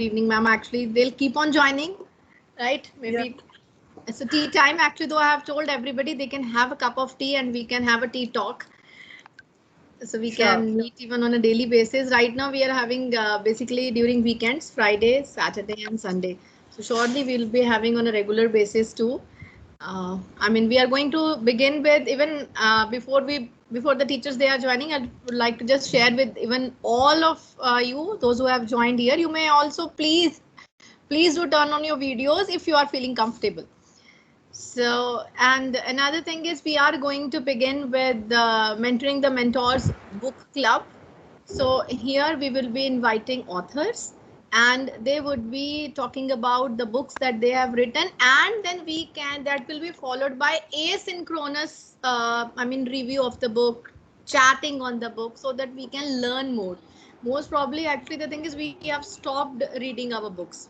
evening, ma'am. Actually, they'll keep on joining, right? Maybe it's a tea time. Actually, though, I have told everybody they can have a cup of tea and we can have a tea talk. So we can meet even on a daily basis. Right now, we are having basically during weekends, Friday, Saturday, and Sunday. So shortly, we'll be having on a regular basis too. I mean, we are going to begin with even before the teachers they are joining. I would like to just share with even all of you, those who have joined here. You may also please do turn on your videos if you are feeling comfortable. So, and another thing is we are going to begin with mentoring the mentors book club. So here we will be inviting authors and they would be talking about the books that they have written, and then that will be followed by asynchronous review of the book, chatting on the book, so that we can learn more. Most probably, actually, the thing is we have stopped reading our books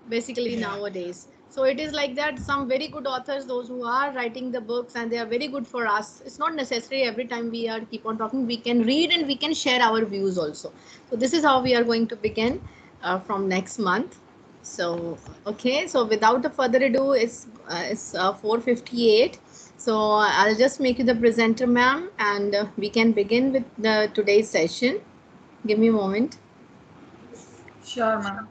basically nowadays. So it is like that, some very good authors, those who are writing the books, and they are very good for us. It's not necessary every time we are keep on talking, we can read and we can share our views also. So this is how we are going to begin from next month. So okay, so without a further ado, it's 4:58. So I'll just make you the presenter, ma'am, and we can begin with the today's session. Give me a moment. Sure, ma'am.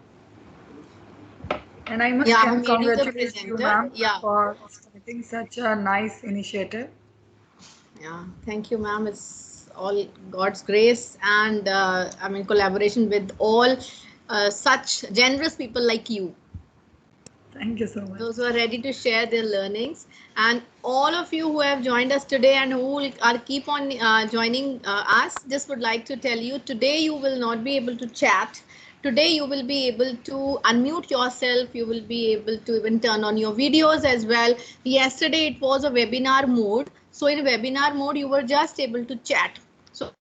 And I must congratulate you, ma'am, for starting such a nice initiative. Yeah, thank you, ma'am. It's all God's grace and collaboration with all such generous people like you. Thank you so much. Those who are ready to share their learnings, and all of you who have joined us today and who are keep on joining us. Just would like to tell you, today you will not be able to chat. Today you will be able to unmute yourself. You will be able to even turn on your videos as well. Yesterday it was a webinar mode. So in webinar mode, you were just able to chat. So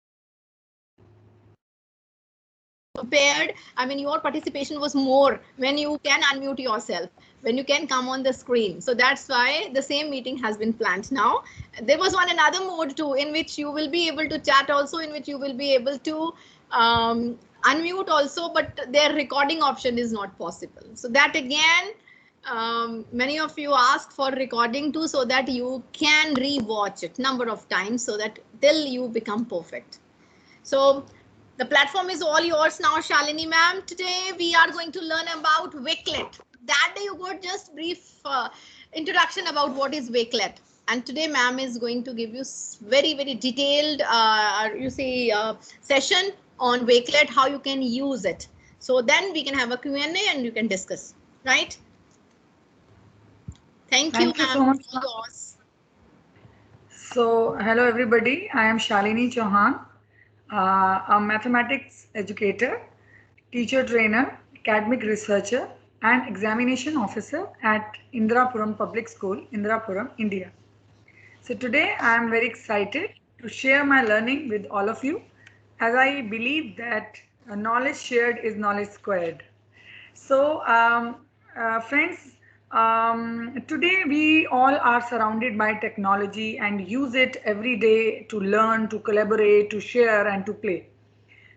compared, your participation was more when you can unmute yourself, when you can come on the screen. So that's why the same meeting has been planned now. There was another mode too, in which you will be able to chat also, in which you will be able to unmute also, but their recording option is not possible. So that again, many of you ask for recording too, so that you can re-watch it number of times, so that till you become perfect. So the platform is all yours now, Shalini ma'am. Today we are going to learn about Wakelet. That day you got just brief introduction about what is Wakelet. And today ma'am is going to give you very, very detailed session on Wakelet, how you can use it. So then we can have a Q&A and you can discuss, right? Thank you so much. So hello everybody, I am Shalini Chauhan, a mathematics educator, teacher trainer, academic researcher and examination officer at Indirapuram Public School, Indirapuram, India. So today I am very excited to share my learning with all of you, as I believe that knowledge shared is knowledge squared. So friends, today we all are surrounded by technology and use it every day to learn, to collaborate, to share and to play.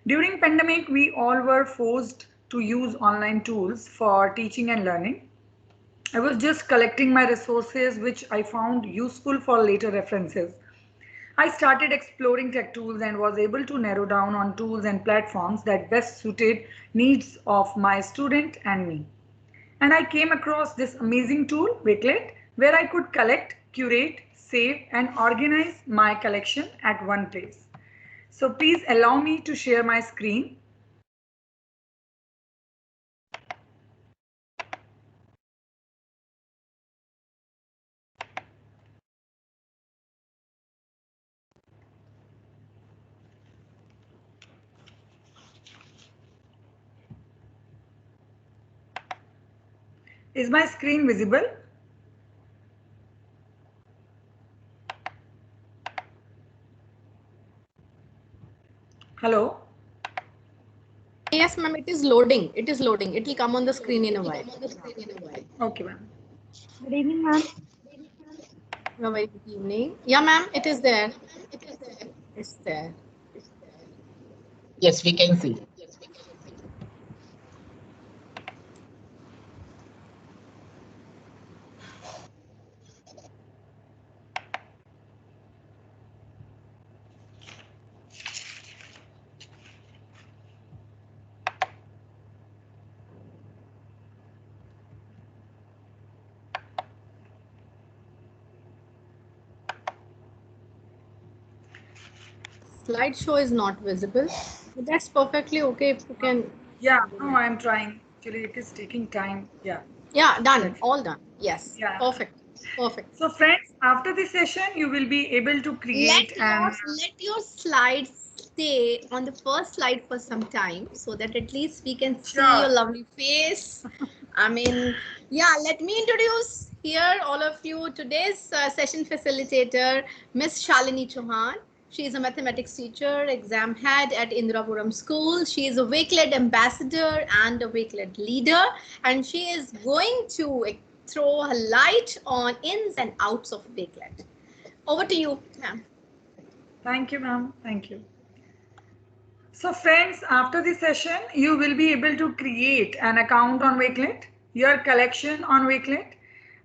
During pandemic, we all were forced to use online tools for teaching and learning. I was just collecting my resources, which I found useful for later references. I started exploring tech tools and was able to narrow down on tools and platforms that best suited needs of my student and me. And I came across this amazing tool, Wakelet, where I could collect, curate, save and organize my collection at one place. So please allow me to share my screen. Is my screen visible? Hello? Yes, ma'am, it is loading. It is loading. It will come on the screen in a while. Okay, ma'am. Good evening, ma'am. Very good evening. Yeah, ma'am, it is there. It's there. Yes, we can see. slideshow is not visible. But that's perfectly okay if you can. Yeah, no, I'm trying. Actually, it is taking time. Yeah, Yeah, done. let's. All done. Yes. Yeah. Perfect. Perfect. So, friends, after this session, you will be able to Let create your an. let your slides stay on the first slide for some time so that at least we can see your Sure. lovely face. I mean, yeah, let me introduce here all of you today's session facilitator, Miss Shalini Chauhan. She is a mathematics teacher, exam head at Indirapuram School. She is a Wakelet ambassador and a Wakelet leader, and she is going to throw a light on ins and outs of Wakelet. Over to you, ma'am. Thank you, ma'am. Thank you. So, friends, after this session, you will be able to create an account on Wakelet, your collection on Wakelet,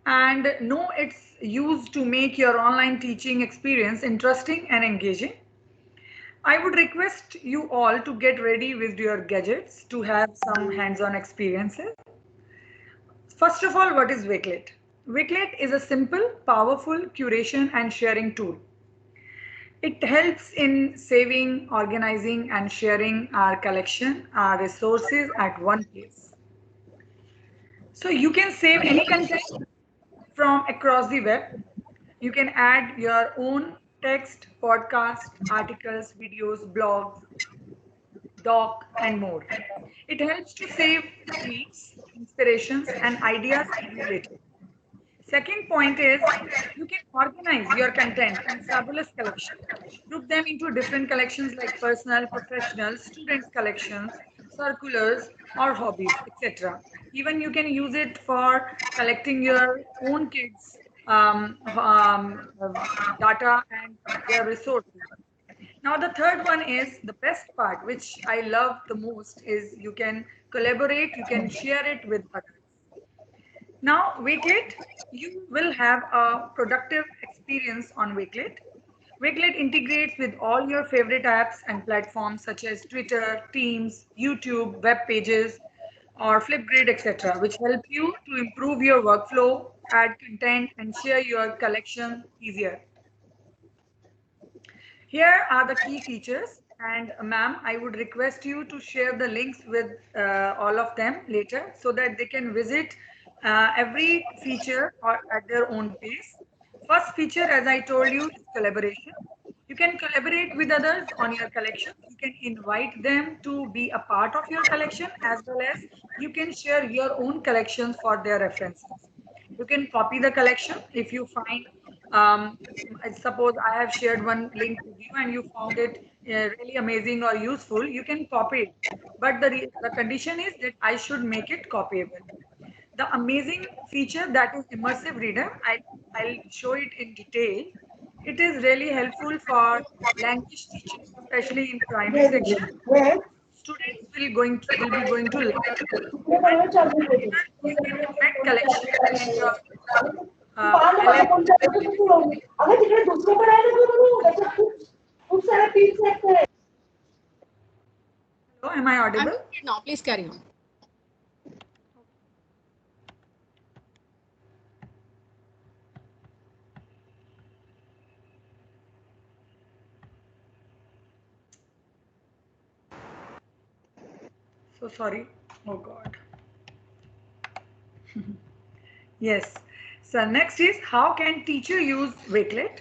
and know its use to make your online teaching experience interesting and engaging. I would request you all to get ready with your gadgets to have some hands-on experiences. First of all, what is Wakelet? Wakelet is a simple, powerful curation and sharing tool. It helps in saving, organizing, and sharing our collection, our resources at one place. So you can save any content from across the web. You can add your own text, podcast, articles, videos, blogs, doc, and more. It helps to save tweets, inspirations, and ideas to use later. Second point is you can organize your content in fabulous collections. Group them into different collections like personal, professional, students collections, circulars, or hobbies, etc. Even you can use it for collecting your own kids' data and their resources. Now, the third one is the best part, which I love the most, is you can collaborate, you can share it with others. Now, Wakelet, you will have a productive experience on Wakelet. Wakelet integrates with all your favorite apps and platforms such as Twitter, Teams, YouTube, web pages, or Flipgrid, etc., which help you to improve your workflow, add content, and share your collection easier. Here are the key features. And ma'am, I would request you to share the links with all of them later so that they can visit every feature or at their own pace. First feature, as I told you, is collaboration. You can collaborate with others on your collection. You can invite them to be a part of your collection as well as you can share your own collections for their references. You can copy the collection if you find I suppose I have shared one link with you and you found it really amazing or useful, you can copy it. But the condition is that I should make it copyable. The amazing feature that is immersive reader, I'll show it in detail. It is really helpful for language teaching, especially in primary section. Students will be going to learn. And even you can embed collection in your LM. अगं तिकडे दुसरीकडे आहे ना बघू त्याच्यात खूप खूप साऱ्या पिन्स आहेत ते. Hello, am I I'm audible? muted now. Please carry on. So sorry. Oh God. Yes. So next is how can teacher use Wakelet?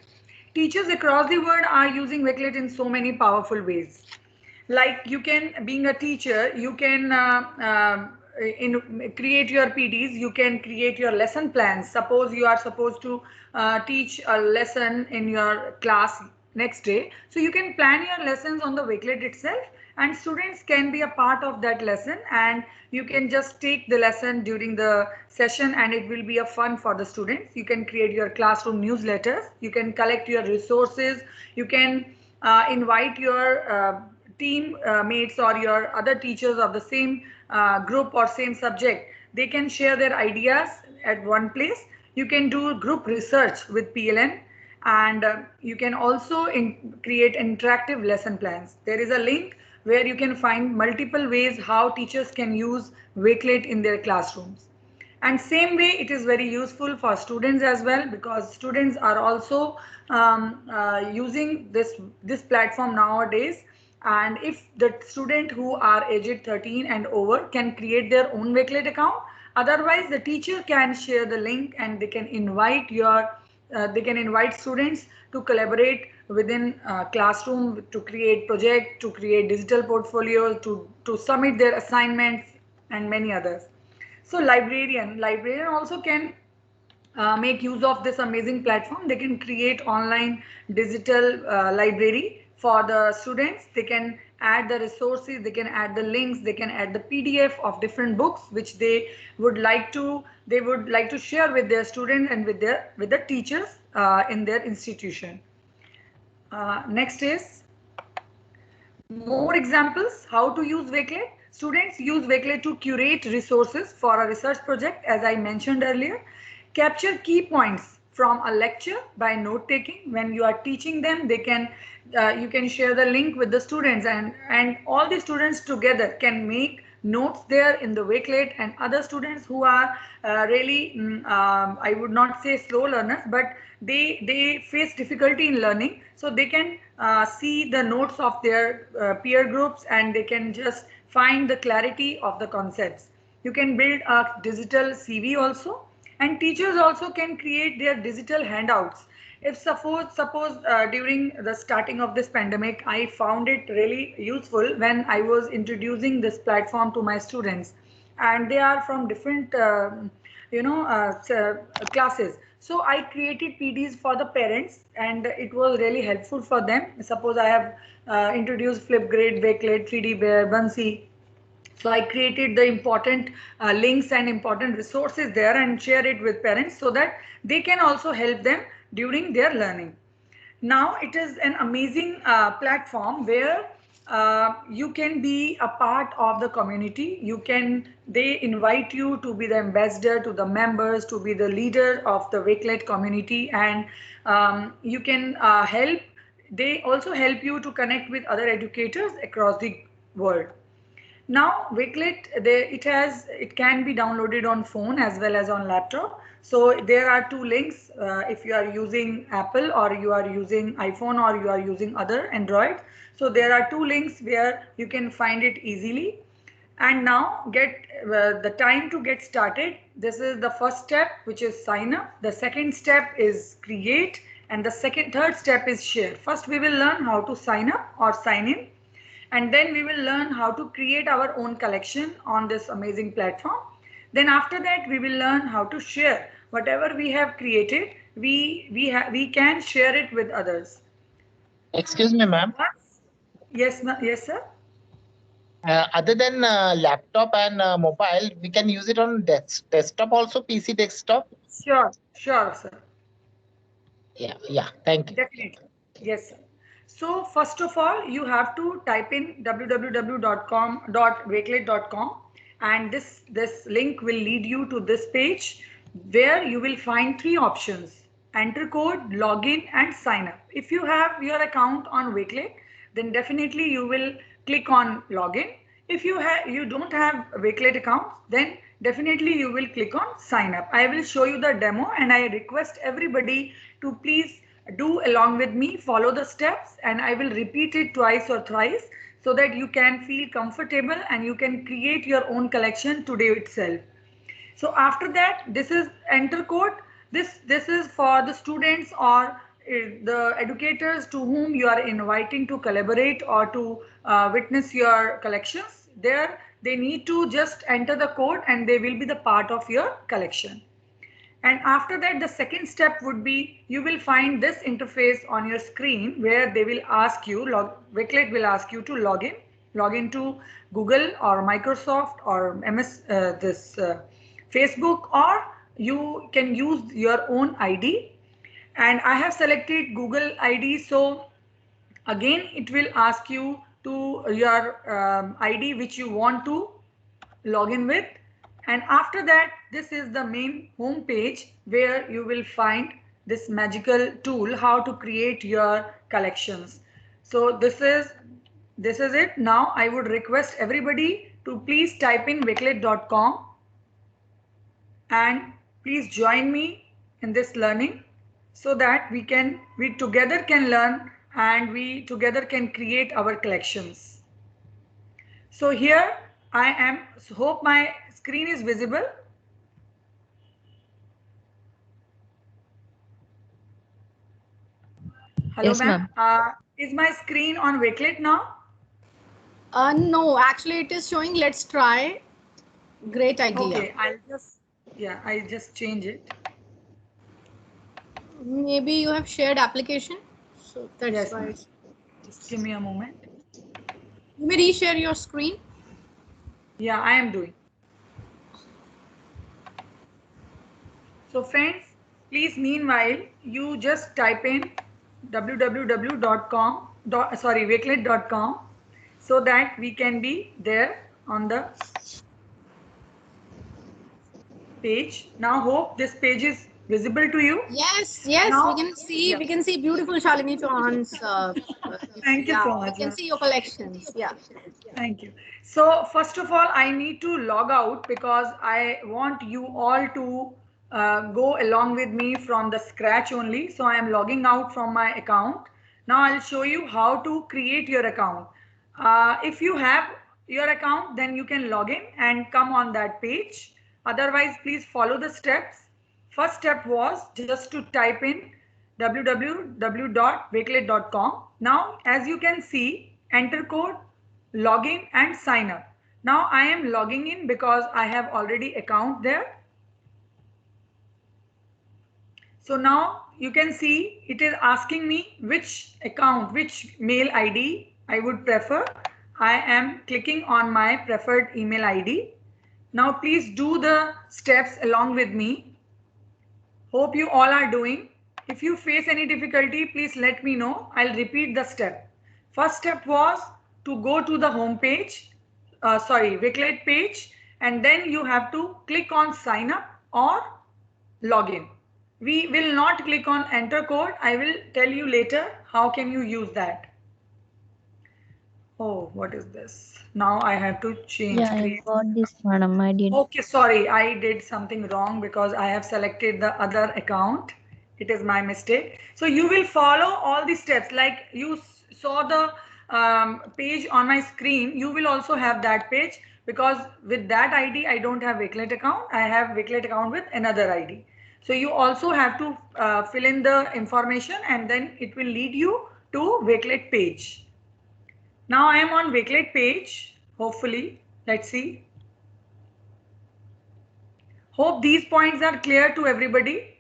Teachers across the world are using Wakelet in so many powerful ways. Like you can, being a teacher, you can create your PDs, you can create your lesson plans. Suppose you are supposed to teach a lesson in your class next day. So you can plan your lessons on the Wakelet itself and students can be a part of that lesson and you can just take the lesson during the session and it will be a fun for the students. You can create your classroom newsletters, you can collect your resources, you can invite your team mates or your other teachers of the same group or same subject. They can share their ideas at one place. You can do group research with PLN and you can also create interactive lesson plans. There is a link where you can find multiple ways how teachers can use Wakelet in their classrooms. And same way, it is very useful for students as well, because students are also using this platform nowadays. And if the student who are aged 13 and over can create their own Wakelet account, otherwise the teacher can share the link and they can invite students to collaborate within classroom, to create project, to create digital portfolios, to submit their assignments, and many others. So librarian also can make use of this amazing platform. They can create online digital library for the students. They can add the resources, they can add the links, they can add the PDF of different books which they would like to share with their students and with the teachers in their institution. Next is more examples how to use Wakelet. Students use Wakelet to curate resources for a research project, as I mentioned earlier. Capture key points from a lecture by note taking. When you are teaching them, they can you can share the link with the students, and all the students together can make notes there in the Wakelet, and other students who are really I would not say slow learners, but they face difficulty in learning, so they can see the notes of their peer groups, and they can just find the clarity of the concepts. You can build a digital CV also, and teachers also can create their digital handouts. If suppose during the starting of this pandemic, I found it really useful when I was introducing this platform to my students, and they are from different classes. So I created PDs for the parents, and it was really helpful for them. Suppose I have introduced Flipgrid, Wakelet, 3D Bear, Buncee. So I created the important links and important resources there and share it with parents so that they can also help them during their learning. Now it is an amazing platform where you can be a part of the community. They invite you to be the ambassador to the members, to be the leader of the Wakelet community, and you can help. They also help you to connect with other educators across the world. Now Wakelet, it can be downloaded on phone as well as on laptop. So there are two links if you are using Apple, or you are using iPhone, or you are using other Android. So there are two links where you can find it easily. And now get the time to get started. This is the first step, which is sign up. The second step is create, and the third step is share. First we will learn how to sign up or sign in, and then we will learn how to create our own collection on this amazing platform. Then after that we will learn how to share whatever we have created. We can share it with others. Excuse me, ma'am. Yes, yes, sir. Other than laptop and mobile, we can use it on desktop also, PC desktop. Sure, sir. Yeah. Thank you. Definitely. Yes, sir. So first of all, you have to type in www.wakelet.com, and this link will lead you to this page where you will find three options: enter code, login, and sign up. If you have your account on Wakelet, then definitely you will click on login. If you don't have Wakelet account, then definitely you will click on sign up. I will show you the demo, and I request everybody to please do along with me, follow the steps, and I will repeat it twice or thrice so that you can feel comfortable and you can create your own collection today itself. So after that, this is enter code. This is for the students or the educators to whom you are inviting to collaborate or to witness your collections. There they need to just enter the code and they will be the part of your collection. And after that, the second step would be, you will find this interface on your screen where they will ask you, Wakelet will ask you to log in to Google or Microsoft or Facebook, or you can use your own ID. And I have selected Google ID. So again, it will ask you to your ID which you want to log in with. And after that, this is the main home page where you will find this magical tool, how to create your collections. So this is it. Now I would request everybody to please type in wakelet.com. and please join me in this learning so that we together can learn and we together can create our collections. So here I am, hope my screen is visible. Hello, Yes, ma'am. ma'am. Is my screen on Wakelet now? No, actually it is showing. Let's try. Great idea. Okay, I'll just change it. Maybe you have shared application, so that's Yes, why. ma'am. Just give me a moment. You may reshare your screen. Yeah, I am doing. So friends, please meanwhile you just type in wakelet.com so that we can be there on the page. Now hope this page is visible to you. Yes, Now, we can see. yeah. We can see beautiful Shalini Chauhan's. Thank you so Yeah, we much. can see your collections. Yeah. Thank you. So first of all, I need to log out because I want you all to go along with me from the scratch only. So I am logging out from my account. Now I'll show you how to create your account. If you have your account, then you can log in and come on that page. Otherwise, please follow the steps. First step was just to type in www.wakelet.com. Now, as you can see, enter code, login and sign up. Now I am logging in because I have already account there. So now you can see it is asking me which account, which mail ID I would prefer. I am clicking on my preferred email ID. Now please do the steps along with me. Hope you all are doing. If you face any difficulty, please let me know. I'll repeat the step. First step was to go to the home page, Wakelet page, and then you have to click on sign up or login. We will not click on enter code. I will tell you later how can you use that. Oh, what is this? Now I have to change. Yeah, I got this, madam. I did. Okay, sorry, I did something wrong because I have selected the other account. It is my mistake. So you will follow all the steps like you saw the page on my screen. You will also have that page because with that ID, I don't have Wakelet account. I have Wakelet account with another ID. So you also have to fill in the information and then it will lead you to Wakelet page. Now I am on Wakelet page. Hopefully, let's see. Hope these points are clear to everybody.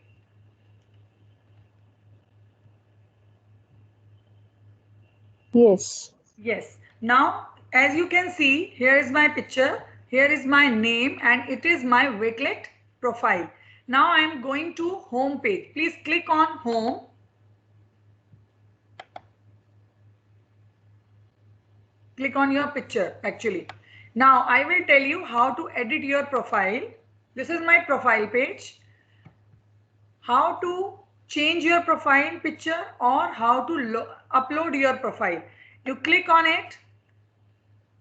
Yes. Yes. Now, as you can see, here is my picture. Here is my name and it is my Wakelet profile. Now I am going to home page. Please click on home. Click on your picture actually. Now I will tell you how to edit your profile. This is my profile page. How to change your profile picture or how to upload your profile. You click on it.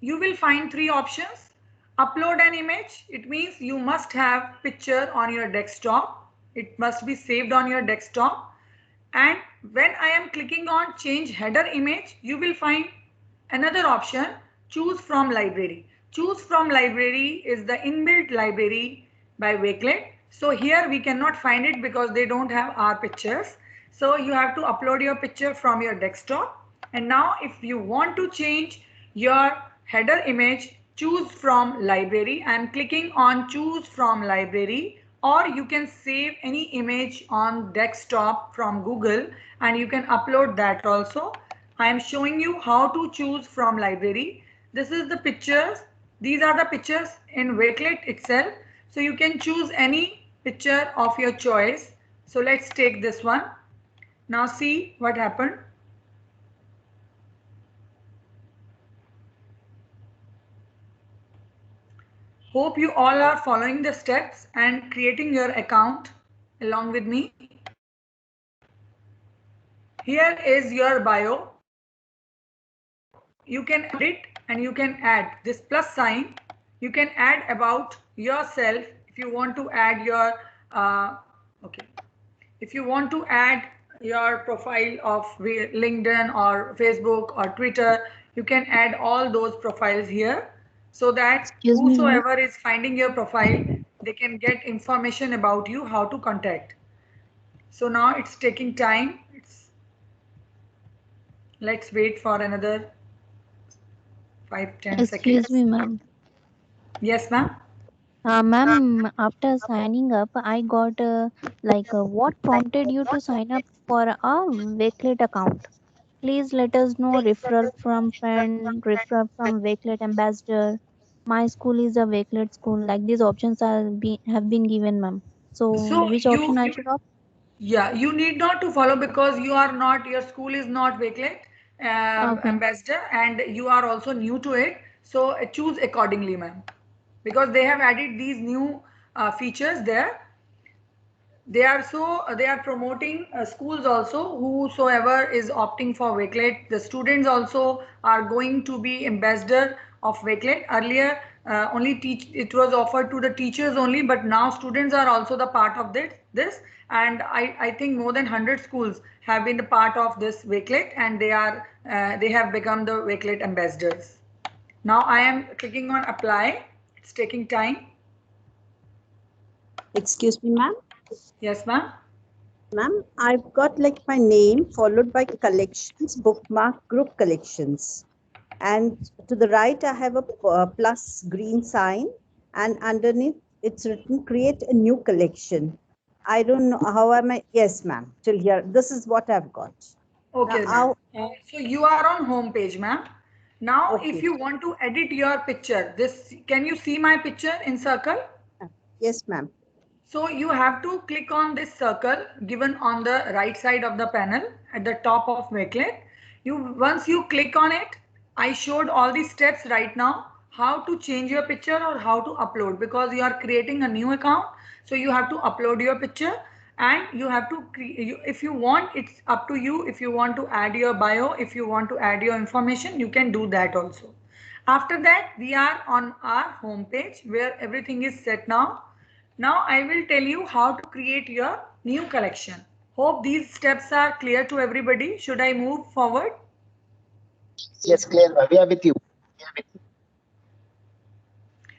You will find three options. Upload an image. It means you must have picture on your desktop. It must be saved on your desktop. And when I am clicking on change header image, you will find another option, choose from library. Choose from library is the inbuilt library by Wakelet. So here we cannot find it because they don't have our pictures. So you have to upload your picture from your desktop. And now if you want to change your header image, choose from library. I am clicking on choose from library, or you can save any image on desktop from Google and you can upload that also. I am showing you how to choose from library. This is the pictures. These are the pictures in Wakelet itself. So you can choose any picture of your choice. So let's take this one. Now see what happened. Hope you all are following the steps and creating your account along with me. Here is your bio. You can edit and you can add this plus sign. You can add about yourself. If you want to add your if you want to add your profile of LinkedIn or Facebook or Twitter, you can add all those profiles here, so that Excuse me, ma'am. whosoever is finding your profile, they can get information about you, how to contact. So now it's taking time. Let's wait for another 5-10 Excuse seconds. me, ma'am. Yes, ma'am. Ma'am, after signing up, I got what prompted you to sign up for a Wakelet account? Please let us know. Referral from friend, referral from Wakelet ambassador. My school is a Wakelet school. Like these options have been given, ma'am. So So which option I should opt? yeah, you need not to follow because you are not, your school is not Wakelet Okay. ambassador, and you are also new to it. So choose accordingly, ma'am, because they have added these new features there. They are promoting schools also, whosoever is opting for Wakelet. The students also are going to be ambassador of Wakelet. Earlier only it was offered to the teachers only, but now students are also the part of this, and I think more than 100 schools have been the part of this Wakelet, and they have become the Wakelet ambassadors. Now I am clicking on apply. It's taking time. Excuse me, ma'am. Yes, ma'am. Ma'am, I've got like my name followed by collections, bookmark, group collections. And to the right, I have a plus green sign, and underneath it's written create a new collection. I don't know how am I. Yes, ma'am. Till here, this is what I've got. Okay, Now, ma'am. So you are on home page, ma'am. Now, okay. if you want to edit your picture, can you see my picture in circle? Yes, ma'am. So you have to click on this circle given on the right side of the panel at the top of Wakelet. Once you click on it, I showed all the steps right now, how to change your picture or how to upload, because you are creating a new account. So you have to upload your picture, and you have to if you want, it's up to you. If you want to add your bio, if you want to add your information, you can do that also. After that, we are on our home page where everything is set now. Now I will tell you how to create your new collection. Hope these steps are clear to everybody. Should I move forward? Yes, clear. We are with you.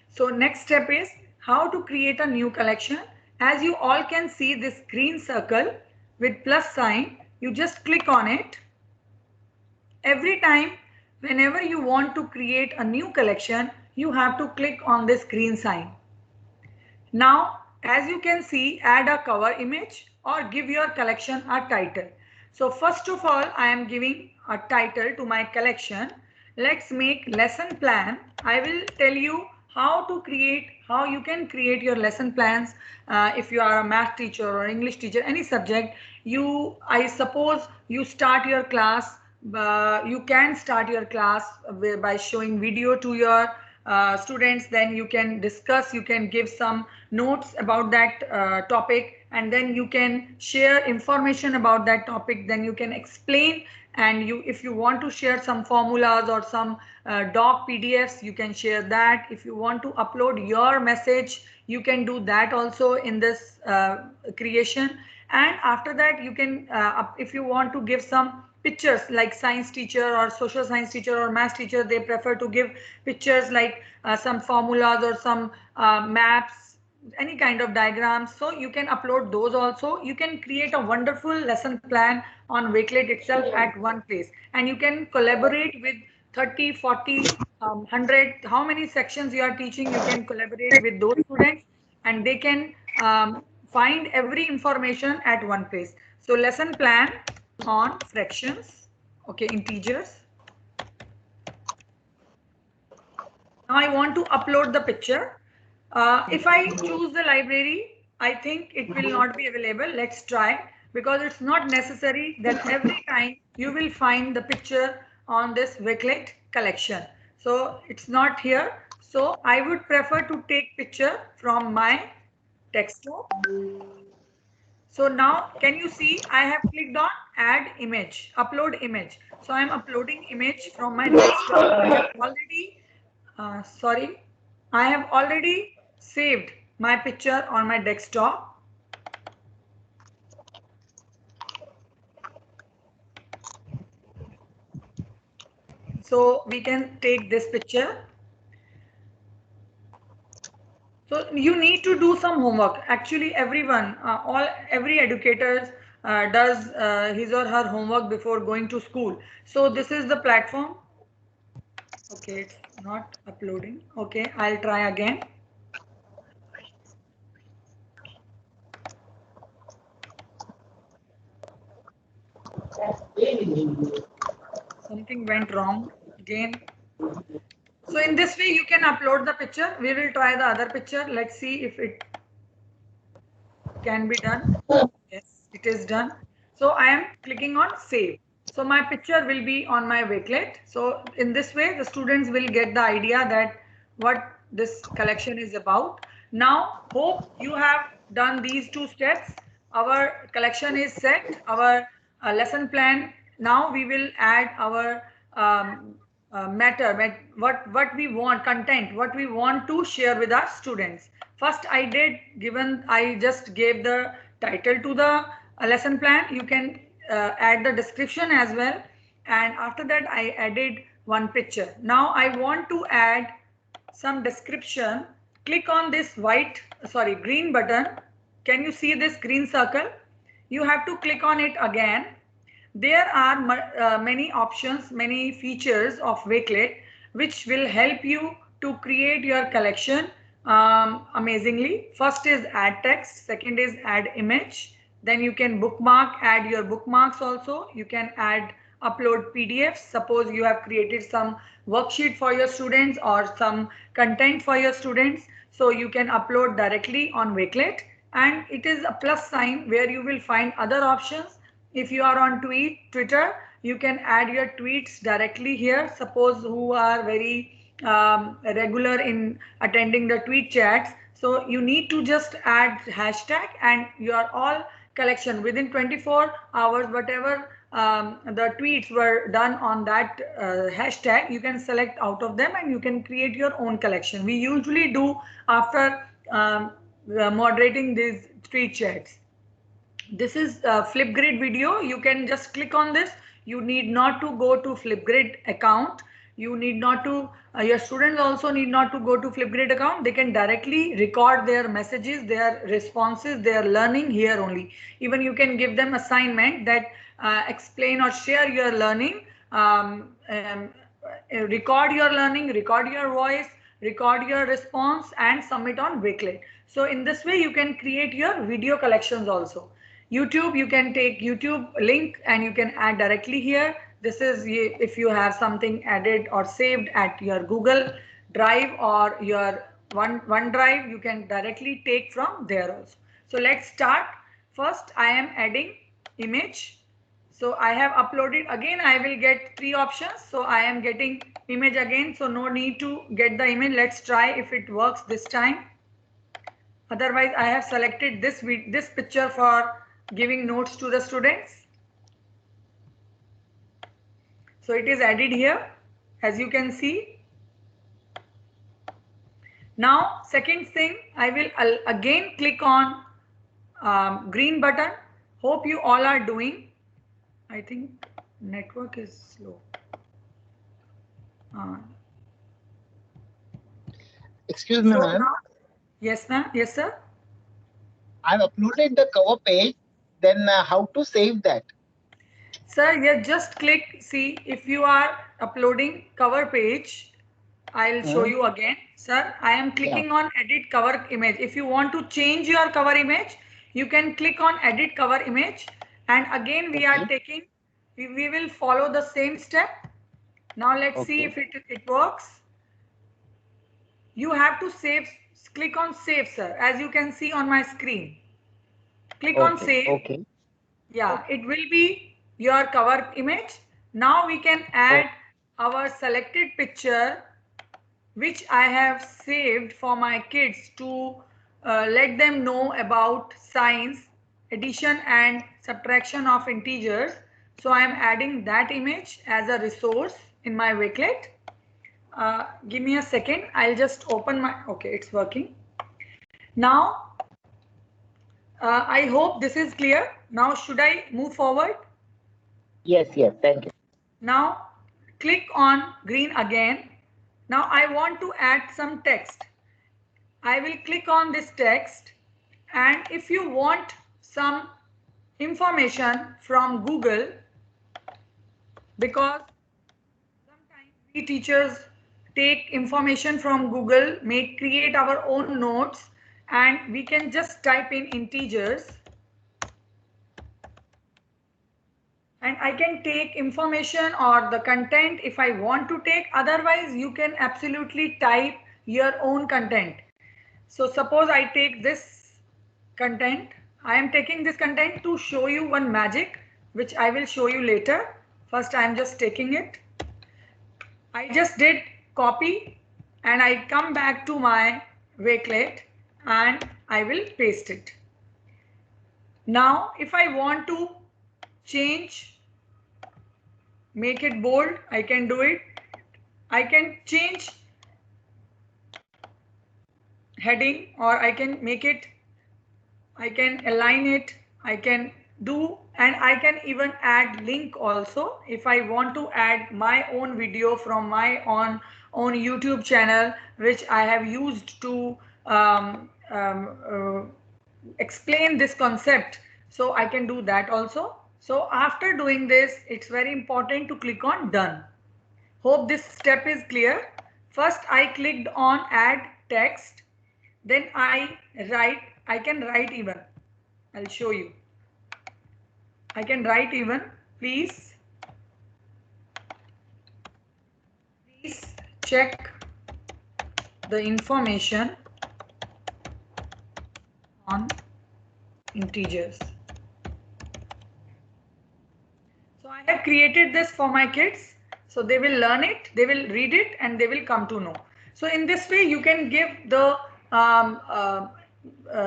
So next step is how to create a new collection. As you all can see this green circle with plus sign, you just click on it. Every time, whenever you want to create a new collection, you have to click on this green sign. Now, as you can see, add a cover image or give your collection a title. So first of all, I am giving a title to my collection. Let's make lesson plan. I will tell you how you can create your lesson plans. If you are a math teacher or English teacher, any subject, I suppose you start your class. You can start your class by showing video to your students, then you can discuss, you can give some notes about that topic, and then you can share information about that topic, then you can explain, and if you want to share some formulas or some doc PDFs, you can share that. If you want to upload your message, you can do that also in this creation. And after that, you can if you want to give some pictures, like science teacher or social science teacher or math teacher, they prefer to give pictures like some formulas or some maps, any kind of diagrams. So you can upload those also. You can create a wonderful lesson plan on Wakelet itself at one place, and you can collaborate with 30, 40, 100, how many sections you are teaching. You can collaborate with those students, and they can find every information at one place. So lesson plan on fractions, okay, integers. Now I want to upload the picture. If I choose the library, I think it will not be available. Let's try, because it's not necessary that every time you will find the picture on this Wakelet collection. So it's not here. So I would prefer to take picture from my desktop. So now can you see I have clicked on add image, upload image. So I'm uploading image from my desktop. I have already I have already saved my picture on my desktop. So we can take this picture. So you need to do some homework. Actually, everyone, every educator does his or her homework before going to school. So this is the platform. Okay, it's not uploading. Okay, I'll try again. Something went wrong again. So in this way, you can upload the picture. We will try the other picture. Let's see if it can be done. Yes, it is done. So I am clicking on save. So my picture will be on my Wakelet. So in this way, the students will get the idea that what this collection is about. Now, hope you have done these two steps. Our collection is set, our lesson plan. Now we will add our matter, what we want, content, what we want to share with our students. First, I just gave the title to the lesson plan. You can add the description as well. And after that, I added one picture. Now I want to add some description. Click on this green button. Can you see this green circle? You have to click on it again. There are many options, many features of Wakelet which will help you to create your collection amazingly. First is add text, second is add image. Then you can bookmark, add your bookmarks also. You can upload PDFs. Suppose you have created some worksheet for your students or some content for your students. So you can upload directly on Wakelet, and it is a plus sign where you will find other options. If you are on Twitter, you can add your tweets directly here. Suppose who are very regular in attending the tweet chats. So you need to just add hashtag and your all collection within 24 hours, whatever the tweets were done on that hashtag, you can select out of them and you can create your own collection. We usually do after moderating these tweet chats. This is Flipgrid video. You can just click on this. You need not to go to Flipgrid account. You need not to, your students also need not to go to Flipgrid account. They can directly record their messages, their responses, their learning here only. Even you can give them assignment that explain or share your learning, record your learning, record your voice, record your response and submit on Wakelet. So in this way, you can create your video collections also. YouTube, you can take YouTube link and you can add directly here. This is if you have something added or saved at your Google Drive or your OneDrive, you can directly take from there also. So let's start. First, I am adding image. So I have uploaded again. I will get 3 options. So I am getting image again. So no need to get the image. Let's try if it works this time. Otherwise, I have selected this picture for giving notes to the students. So it is added here, as you can see. Now, second thing, I will again click on green button. Hope you all are doing. I think network is slow. Excuse me, ma'am. Yes, ma'am. Yes, sir. I've uploaded the cover page. Then how to save that? Sir, yeah, just click. See, if you are uploading cover page, I'll show you again. Sir, I am clicking on edit cover image. If you want to change your cover image, you can click on edit cover image. And again, we are taking, we will follow the same step. Now let's see if it works. You have to save, click on save, sir, as you can see on my screen. Click on save. Yeah, it will be your cover image. Now we can add our selected picture, which I have saved for my kids to let them know about science, addition and subtraction of integers. So I am adding that image as a resource in my Wakelet. Give me a second. I'll just open my, okay, it's working. Now, I hope this is clear. Now, should I move forward? Yes, yes, thank you. Now, click on green again. Now, I want to add some text. I will click on this text, and if you want some information from Google, because sometimes we teachers take information from Google, create our own notes, and we can just type in integers. And I can take information or the content if I want to take. Otherwise, you can absolutely type your own content. So suppose I take this content. I am taking this content to show you one magic, which I will show you later. First, I am just taking it. I just did copy and I come back to my Wakelet and I will paste it. Now, if I want to change, make it bold, I can do it. I can change heading, or I can make it, I can align it, I can do, and I can even add link also. If I want to add my own video from my own YouTube channel, which I have used to explain this concept, so I can do that also. So after doing this, it's very important to click on done. Hope this step is clear. First, I clicked on add text. Then I can write even. I'll show you. I can write even. Please check the information on integers. So I have created this for my kids. So they will learn it, they will read it, and they will come to know. So in this way, you can give the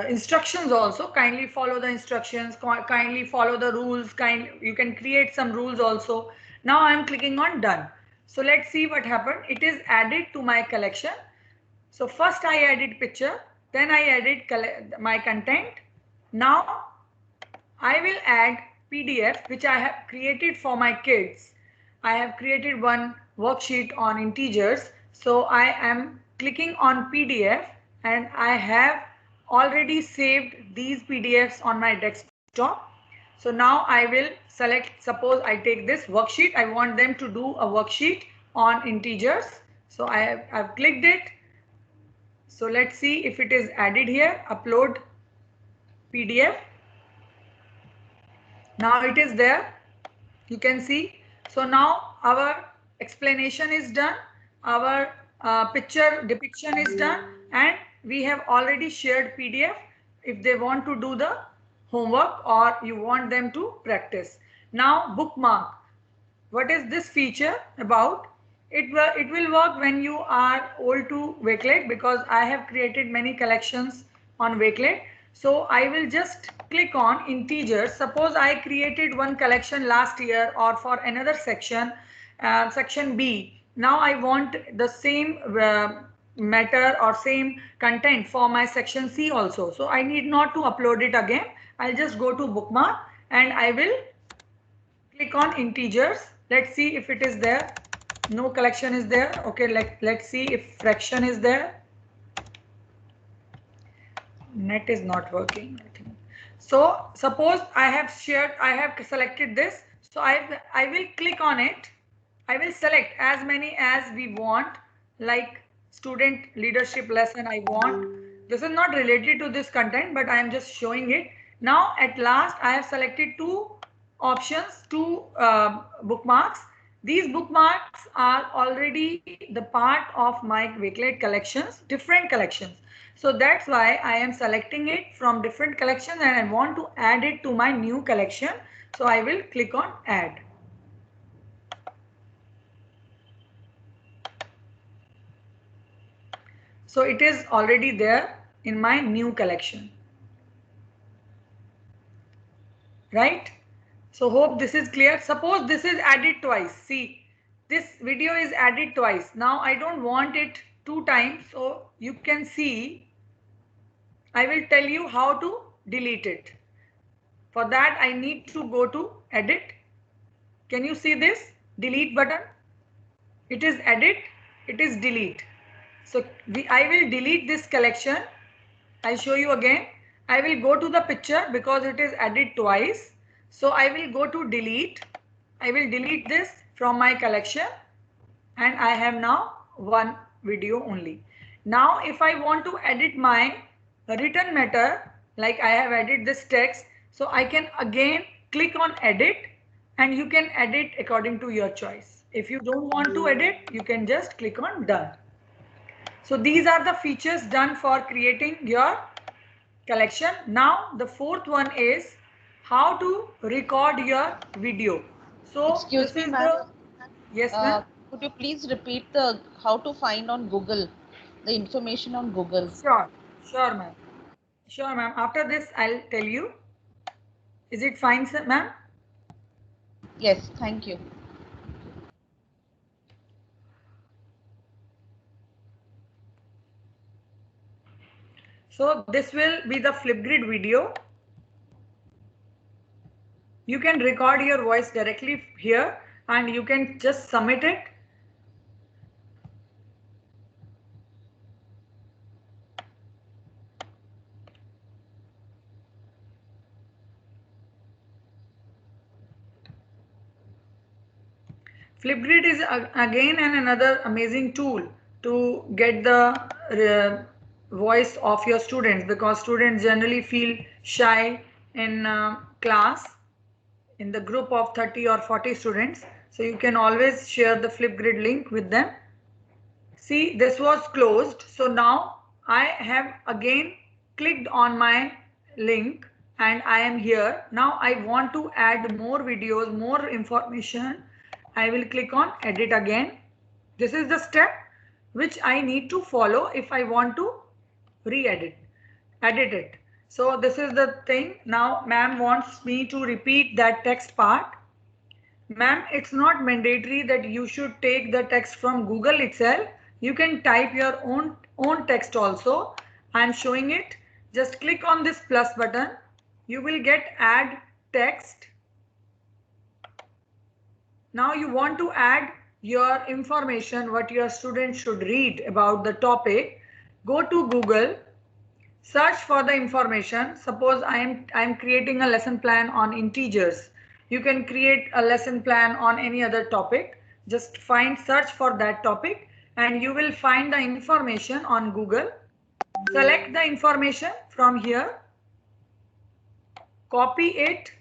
instructions also. Kindly follow the instructions, kindly follow the rules, you can create some rules also. Now I am clicking on done. So let's see what happened. It is added to my collection. So first I added picture, then I added my content. Now I will add PDF, which I have created for my kids. I have created one worksheet on integers. So I am clicking on PDF and I have already saved these PDFs on my desktop. So now I will select, suppose I take this worksheet. I want them to do a worksheet on integers. So I have clicked it. So let's see if it is added here. Upload PDF. Now it is there. You can see. So now our explanation is done. Our picture depiction is done, and we have already shared PDF if they want to do the homework or you want them to practice. Now bookmark. What is this feature about? It will work when you are old to Wakelet, because I have created many collections on Wakelet. So I will just click on integers. Suppose I created one collection last year or for another section, section B. Now I want the same matter or same content for my section C also. So I need not to upload it again. I'll just go to bookmark and I will click on integers. Let's see if it is there. No collection is there. Okay, let's see if fraction is there. Net is not working, I think. So suppose I have selected this. So I will click on it. I will select as many as we want, like student leadership lesson I want. This is not related to this content, but I am just showing it. Now at last I have selected two options, two bookmarks. These bookmarks are already the part of my Wakelet collections, different collections. So that's why I am selecting it from different collections and I want to add it to my new collection. So I will click on add. So it is already there in my new collection. Right? So hope this is clear. Suppose this is added twice. See, this video is added twice. Now I don't want it 2 times. So you can see I will tell you how to delete it. For that, I need to go to edit. Can you see this delete button? It is edit, it is delete. So I will delete this collection. I'll show you again. I will go to the picture because it is added twice. So I will go to delete. I will delete this from my collection and I have now one video only. Now if I want to edit my written matter, like I have added this text, so I can again click on edit and you can edit according to your choice. If you don't want to edit, you can just click on done. So these are the features done for creating your collection. Now the fourth one is how to record your video. So excuse me, this is ma'am. yes, ma'am. Could you please repeat the how to find on Google, the information on Google? Sure, ma'am. Sure, ma'am. After this, I'll tell you. Is it fine, ma'am? Yes, thank you. So this will be the Flipgrid video. You can record your voice directly here and you can just submit it. Flipgrid is again another amazing tool to get the voice of your students, because students generally feel shy in class in the group of 30 or 40 students. So you can always share the Flipgrid link with them. See, this was closed. So now I have again clicked on my link and I am here. Now I want to add more videos, more information. I will click on edit again. This is the step which I need to follow if I want to edit it. So this is the thing. Now ma'am wants me to repeat that text part. Ma'am, it's not mandatory that you should take the text from Google itself. You can type your own text also. I'm showing it. Just click on this plus button. You will get add text. Now you want to add your information, what your students should read about the topic. Go to Google, search for the information. Suppose I am creating a lesson plan on integers. You can create a lesson plan on any other topic. Just search for that topic and you will find the information on Google. Select the information from here, copy it,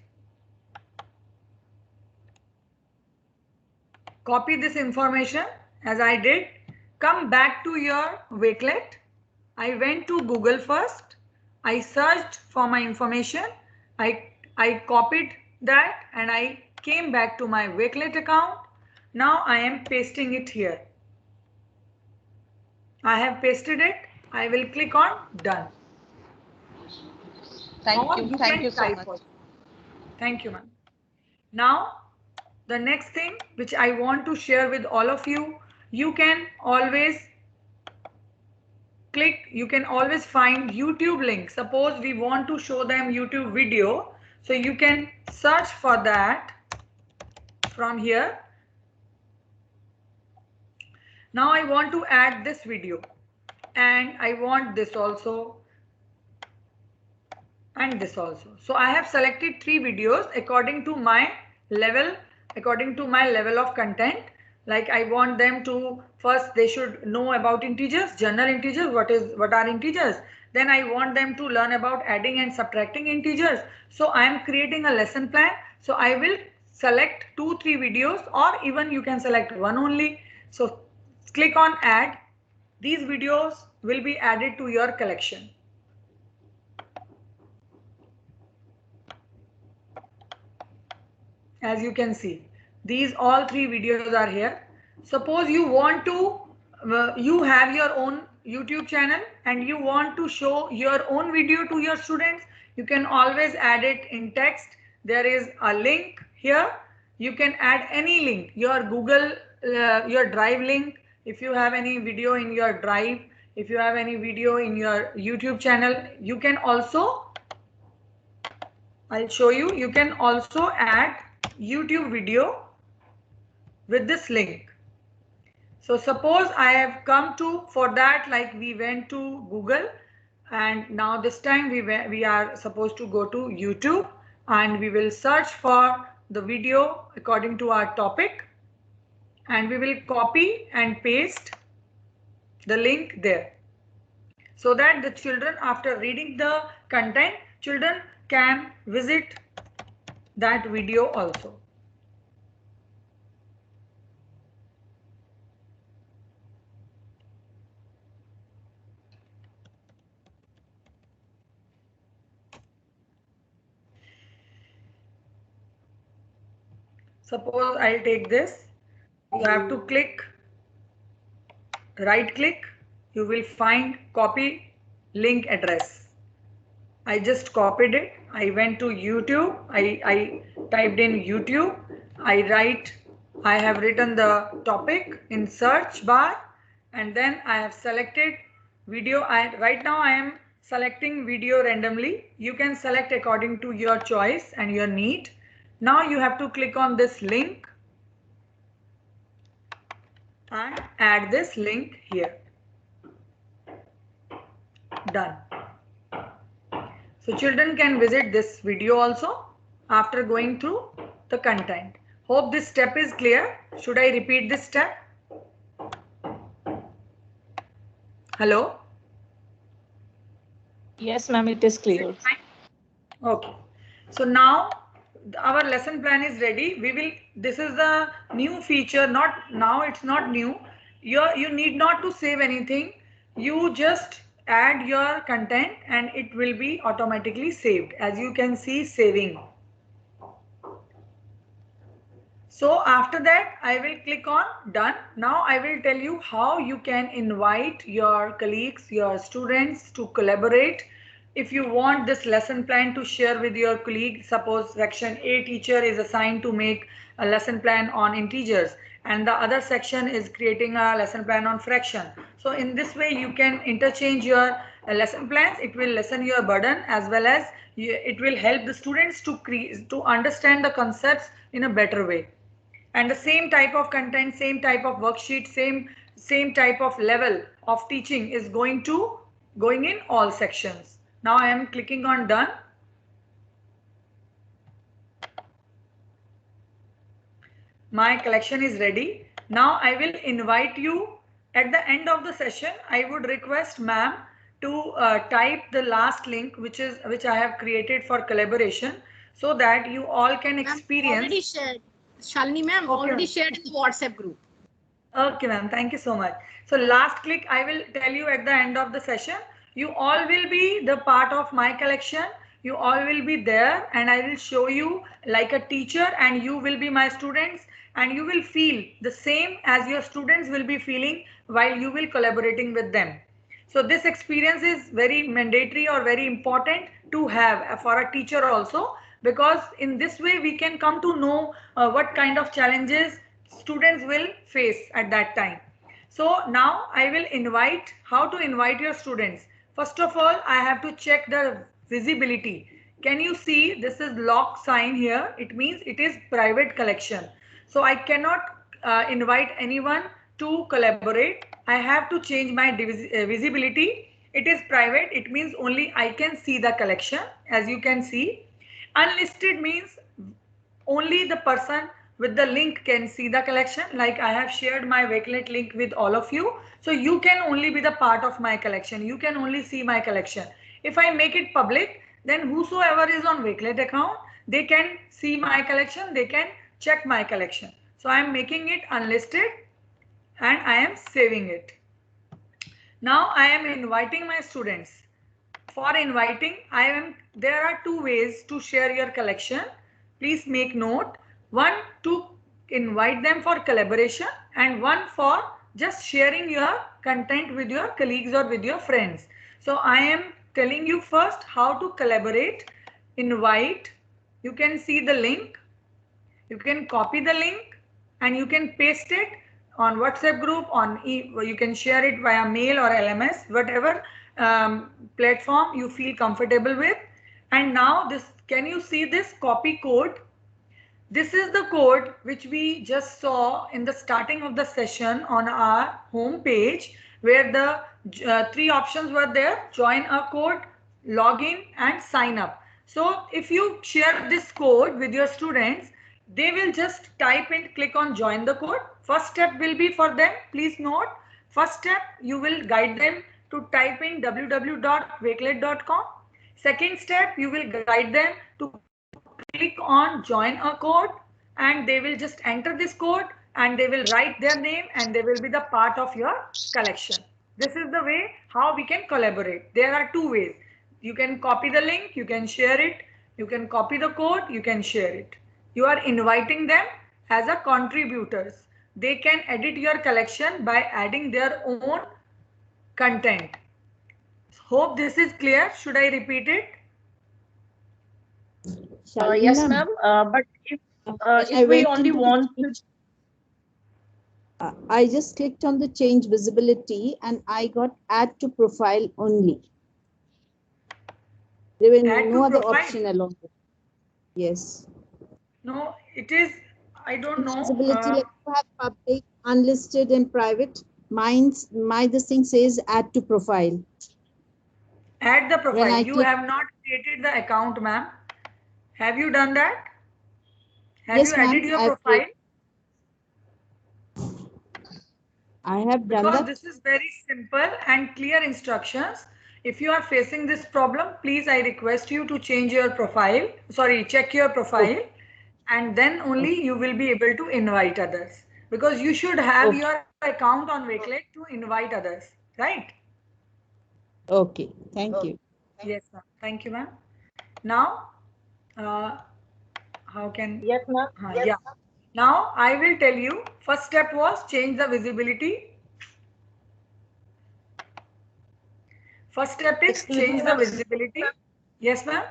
copy this information as I did, come back to your Wakelet. I went to Google first, I searched for my information, I copied that and I came back to my Wakelet account. Now I am pasting it here. I have pasted it. I will click on done. Thank you so much. Thank you, ma'am. Now the next thing which I want to share with all of you, you can always find YouTube link. Suppose we want to show them YouTube video. So you can search for that from here. Now I want to add this video and I want this also and this also. So I have selected 3 videos according to my level of content. Like I want them to first they should know about integers, general integers, what are integers. Then I want them to learn about adding and subtracting integers. So I am creating a lesson plan. So I will select 2-3 videos, or even you can select one only. So click on add. These videos will be added to your collection. As you can see, these all 3 videos are here. Suppose you want to, you have your own YouTube channel and you want to show your own video to your students, you can always add it in text. There is a link here. You can add any link, your Google, your Drive link. If you have any video in your Drive, if you have any video in your YouTube channel, you can also, I'll show you, you can also add YouTube video with this link. So suppose I have come to, for that, like we went to Google, and now this time we are supposed to go to YouTube, and we will search for the video according to our topic, and we will copy and paste the link there, so that the children, after reading the content, children can visit that video also. Suppose I'll take this. You have to click, right click, you will find copy link address. I just copied it. I went to YouTube. I typed in YouTube. I have written the topic in search bar, and then I have selected video. Right now I am selecting video randomly. You can select according to your choice and your need. Now you have to click on this link and add this link here. Done. So children can visit this video also after going through the content. Hope this step is clear. Should I repeat this step? Hello? Yes, ma'am, it is clear. Okay. So now our lesson plan is ready. This is the new feature. It's not new. You need not to save anything. You just add your content and it will be automatically saved. As you can see, saving. So after that, I will click on done. Now I will tell you how you can invite your colleagues, your students to collaborate. If you want this lesson plan to share with your colleague, suppose section A teacher is assigned to make a lesson plan on integers, and the other section is creating a lesson plan on fraction. So in this way, you can interchange your lesson plans. It will lessen your burden, as well as it will help the students to understand the concepts in a better way. And the same type of content, same type of worksheet, same type of level of teaching is going in all sections. Now I am clicking on done. My collection is ready. Now I will invite you at the end of the session. I would request ma'am to type the last link which I have created for collaboration, so that you all can experience. Already shared. Shalini ma'am, already shared in the WhatsApp group. Okay ma'am, thank you so much. So last click I will tell you at the end of the session. You all will be the part of my collection. You all will be there, and I will show you like a teacher, and you will be my students, and you will feel the same as your students will be feeling while you will collaborating with them. So this experience is very mandatory or very important to have for a teacher also, because in this way we can come to know what kind of challenges students will face at that time. So now I will invite, how to invite your students. First of all, I have to check the visibility. Can you see this is lock sign here? It means it is private collection. So I cannot invite anyone to collaborate. I have to change my visibility. It is private. It means only I can see the collection, as you can see. Unlisted means only the person with the link can see the collection. Like I have shared my Wakelet link with all of you. So you can only be the part of my collection. You can only see my collection. If I make it public, then whosoever is on Wakelet account, they can see my collection. They can check my collection. So I am making it unlisted and I am saving it. Now I am inviting my students. For inviting, there are two ways to share your collection. Please make note. One, to invite them for collaboration, and one for just sharing your content with your colleagues or with your friends. So I am telling you first how to collaborate. Invite. You can see the link. You can copy the link and you can paste it on WhatsApp group, you can share it via mail or LMS, whatever platform you feel comfortable with. And now this, can you see this copy code? This is the code which we just saw in the starting of the session on our home page, where the three options were there: join a code, login, and sign up. So if you share this code with your students, they will just type and click on join the code. First step will be for them, please note, first step you will guide them to type in www.wakelet.com. Second step, you will guide them to click on join a code, and they will just enter this code and they will write their name and they will be the part of your collection. This is the way how we can collaborate. There are two ways. You can copy the link, you can share it, you can copy the code, you can share it. You are inviting them as a contributors. They can edit your collection by adding their own content. Hope this is clear. Should I repeat it? Yes, ma'am. But if we only want to. I just clicked on the change visibility and I got add to profile only. There were Add no to other profile? option along with. Yes. No, it is, I don't know. Visibility, like you have public, unlisted, and private. This thing says add to profile. Add the When profile. I You click- have not created the account, ma'am. Have you done that? Have Yes, you ma'am, added your I've profile? I have done Because that. this is very simple and clear instructions. If you are facing this problem, please, I request you to change your profile. Sorry, check your profile, and then only you will be able to invite others. Because you should have your account on Wakelet to invite others, right? Okay, thank you. Yes, ma'am. Thank you, ma'am. Now, how can? Yes, ma'am. Yeah. Now I will tell you. First step was change the visibility. First step is Excuse me, change the ma'am. visibility. Yes, ma'am.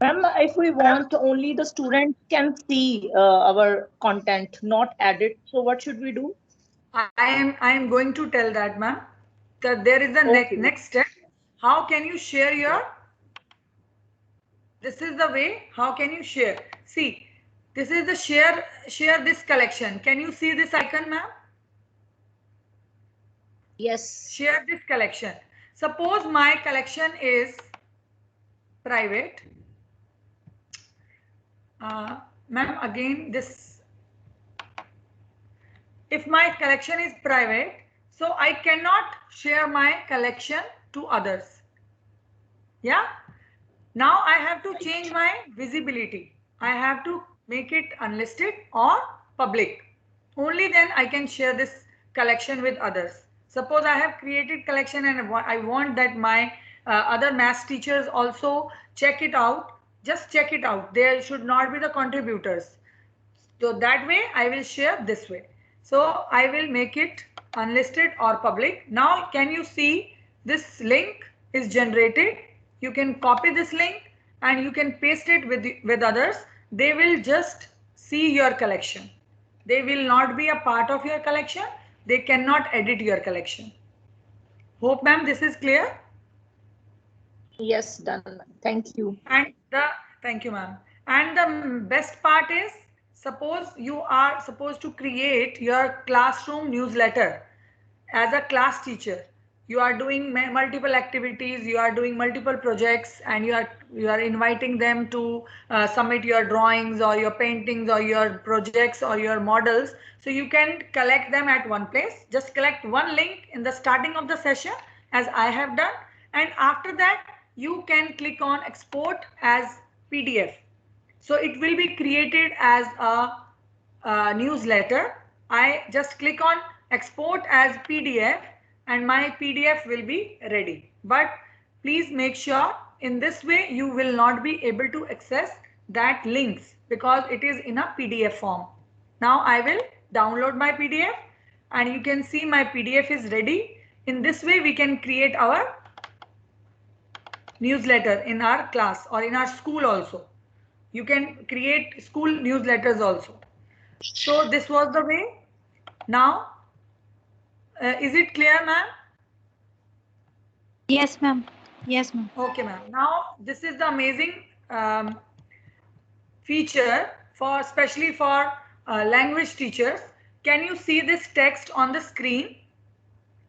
Ma'am, if we want only the student can see our content, not edit. So what should we do? I am going to tell that, ma'am. That there is the next step. How can you share your? This is the way. How can you share? See, this is the share this collection. Can you see this icon, ma'am? Yes. Share this collection. Suppose my collection is private. Ma'am, again this, if my collection is private, so I cannot share my collection to others. Yeah. Now I have to change my visibility. I have to make it unlisted or public. Only then I can share this collection with others. Suppose I have created collection and I want that my other maths teachers also check it out. Just check it out. There should not be the contributors. So that way I will share this way. So I will make it unlisted or public. Now can you see this link is generated? You can copy this link and you can paste it with others. They will just see your collection. They will not be a part of your collection. They cannot edit your collection. Hope, ma'am, this is clear. Yes, done. Thank you. And thank you, ma'am. And the best part is, suppose you are supposed to create your classroom newsletter as a class teacher. You are doing multiple activities, you are doing multiple projects, and you are inviting them to submit your drawings or your paintings or your projects or your models. So you can collect them at one place. Just collect one link in the starting of the session, as I have done, and after that you can click on export as PDF. So it will be created as a newsletter. I just click on export as PDF and my PDF will be ready. But please make sure in this way you will not be able to access that links because it is in a PDF form. Now I will download my PDF and you can see my PDF is ready. In this way we can create our newsletter in our class or in our school also. You can create school newsletters also. So this was the way Now, is it clear, ma'am? Yes, ma'am. Yes, ma'am. Okay, ma'am. Now, this is the amazing feature for especially for language teachers. Can you see this text on the screen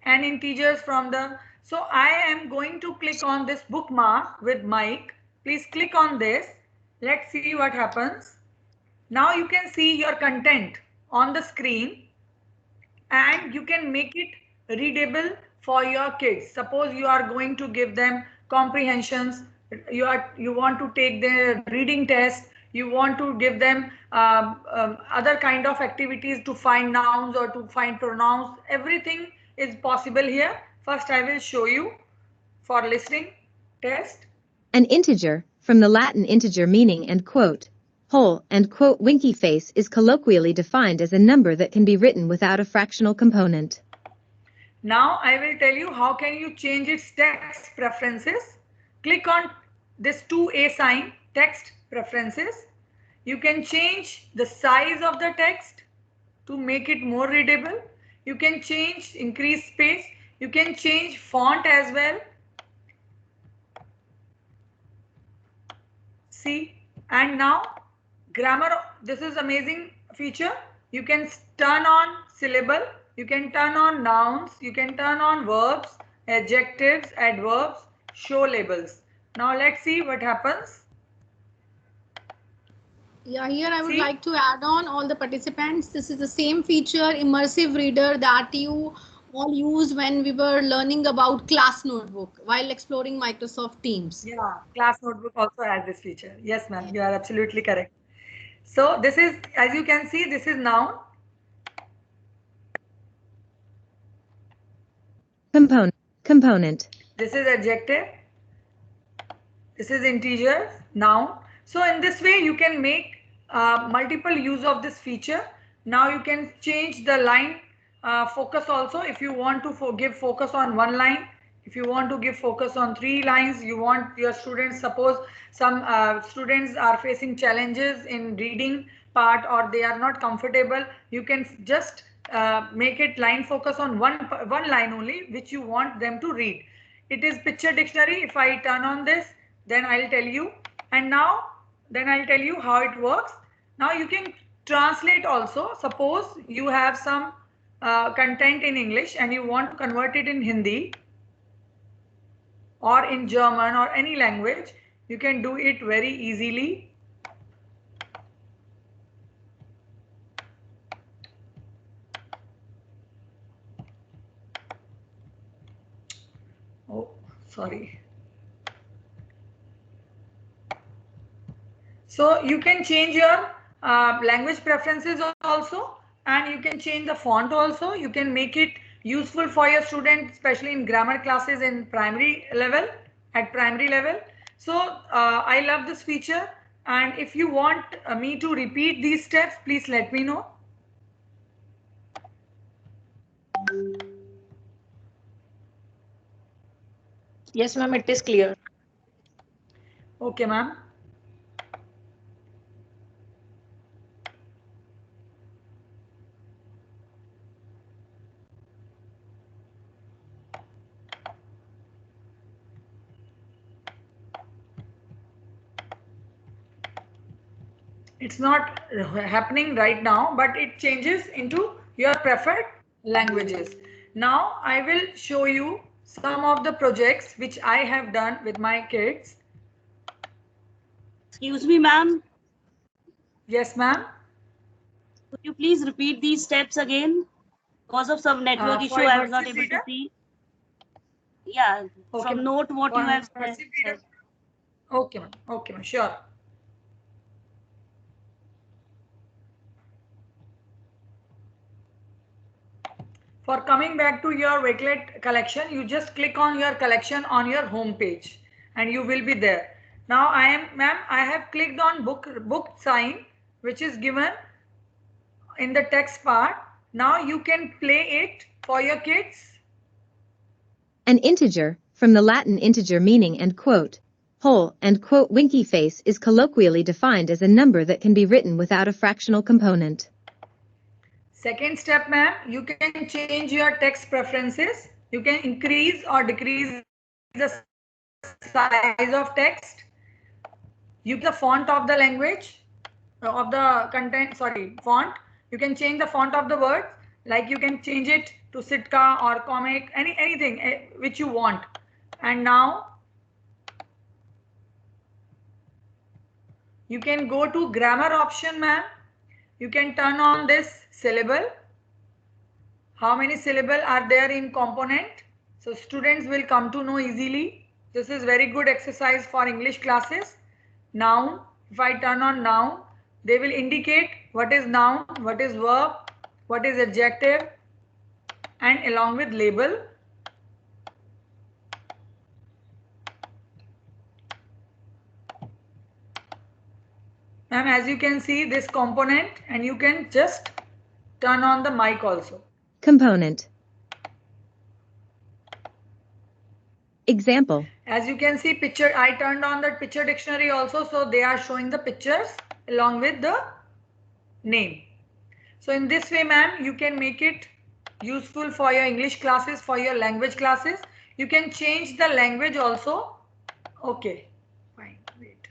and integers from the? So I am going to click on this bookmark with Mike. Please click on this. Let's see what happens. Now you can see your content on the screen and you can make it readable for your kids. Suppose you are going to give them comprehensions, you want to take their reading test, you want to give them other kind of activities to find nouns or to find pronouns. Everything is possible here. First I will show you for listening test. An integer, from the Latin integer meaning and quote, whole and quote winky face is colloquially defined as a number that can be written without a fractional component. Now I will tell you how can you change its text preferences. Click on this 2A sign, text preferences. You can change the size of the text to make it more readable. You can change, increase space. You can change font as well. See, and now grammar, this is amazing feature. You can turn on syllable, you can turn on nouns, you can turn on verbs, adjectives, adverbs, show labels. Now let's see what happens. Yeah, here I would like to add on all the participants. This is the same feature, immersive reader, that you all used when we were learning about Class Notebook while exploring Microsoft Teams. Yeah, Class Notebook also has this feature. Yes, ma'am, you are absolutely correct. So this is, as you can see, this is noun. Component. This is adjective. This is integer, noun. So in this way, you can make multiple use of this feature. Now you can change the line focus also. If you want to give focus on one line, if you want to give focus on 3 lines, you want your students, suppose some students are facing challenges in reading part or they are not comfortable, you can just make it line focus on one line only which you want them to read. It is picture dictionary. If I turn on this, then I'll tell you, and now then I'll tell you how it works. Now you can translate also. Suppose you have some content in English and you want to convert it in Hindi or in German or any language, you can do it very easily. Oh, sorry. So you can change your language preferences also, and you can change the font also. You can make it useful for your students, especially in grammar classes in primary level, at primary level. So I love this feature, and if you want me to repeat these steps, please let me know. Yes, ma'am, it is clear. Okay, ma'am. It's not happening right now, but it changes into your preferred languages. Now I will show you some of the projects which I have done with my kids. Excuse me, ma'am. Yes, ma'am. Could you please repeat these steps again? Because of some network issue, I was not able to see. Yeah, okay. From note what you have said. Okay, ma'am. Okay, ma'am. Sure. For coming back to your Wakelet collection, you just click on your collection on your home page and you will be there. Now I have clicked on book sign, which is given in the text part. Now you can play it for your kids. An integer, from the Latin integer meaning and quote, whole and quote winky face is colloquially defined as a number that can be written without a fractional component. Second step, ma'am, you can change your text preferences. You can increase or decrease the size of text. You can the font of the language, of the content, sorry, font. You can change the font of the word, like you can change it to Sitka or comic, anything which you want. And now you can go to grammar option, ma'am. You can turn on this syllable. How many syllables are there in component? So students will come to know easily. This is very good exercise for English classes. Noun, if I turn on noun, they will indicate what is noun, what is verb, what is adjective, and along with label. And as you can see this component, and you can just turn on the mic also. Component. Example. As you can see picture, I turned on that picture dictionary also, so they are showing the pictures along with the name. So in this way, ma'am, you can make it useful for your English classes, for your language classes. You can change the language also. Okay, fine, wait.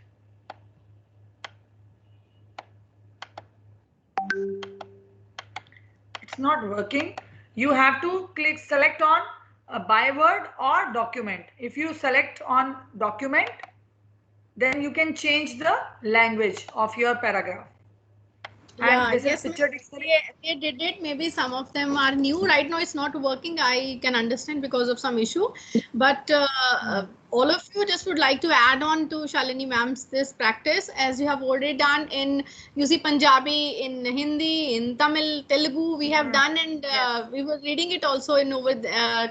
It's not working. You have to select on a byword or document. If you select on document, then you can change the language of your paragraph. Yeah, And this yes, is picture dictionary. they did it. Maybe some of them are new. Right now, it's not working. I can understand because of some issue. But all of you just would like to add on to Shalini ma'am's this practice, as you have already done in, you see, Punjabi, in Hindi, in Tamil, Telugu, we have done, and we were reading it also in over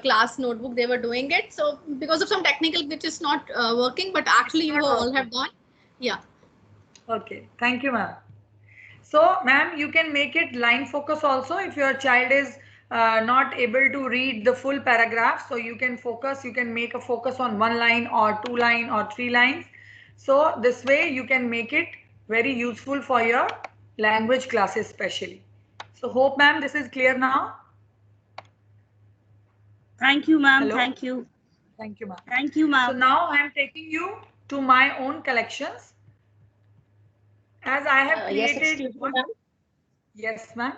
class notebook. They were doing it. So because of some technical glitch, it's not working. But actually, you all have done. Yeah. Okay. Thank you, ma'am. So, ma'am, you can make it line focus also if your child is not able to read the full paragraph. So you can focus, you can make a focus on 1 line or 2 line or 3 lines. So this way you can make it very useful for your language classes especially. So hope, ma'am, this is clear now. Thank you, ma'am. Thank you. Thank you, ma'am. Thank you, ma'am. So now I am taking you to my own collections. As I have created. Yes, excuse me, ma'am. Yes, ma'am.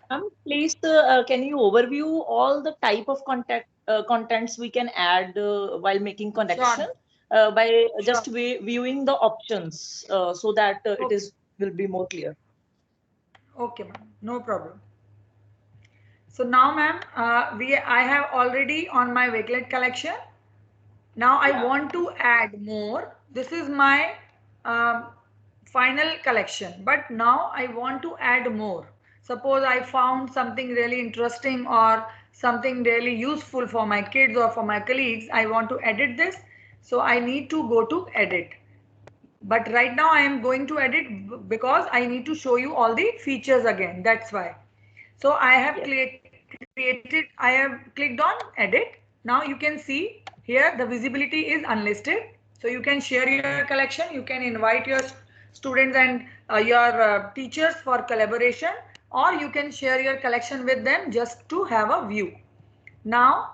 Ma'am, please, can you overview all the type of contents we can add while making connection by just viewing the options so that will be more clear. Okay, ma'am. No problem. So now, ma'am, I have already on my Wakelet collection. Now I want to add more. This is my final collection, but now I want to add more. Suppose I found something really interesting or something really useful for my kids or for my colleagues. I want to edit this. So I need to go to edit. But right now I am going to edit because I need to show you all the features again. That's why. So I have I have clicked on edit. Now you can see here the visibility is unlisted. So you can share your collection. You can invite your students and your teachers for collaboration, or you can share your collection with them just to have a view. Now,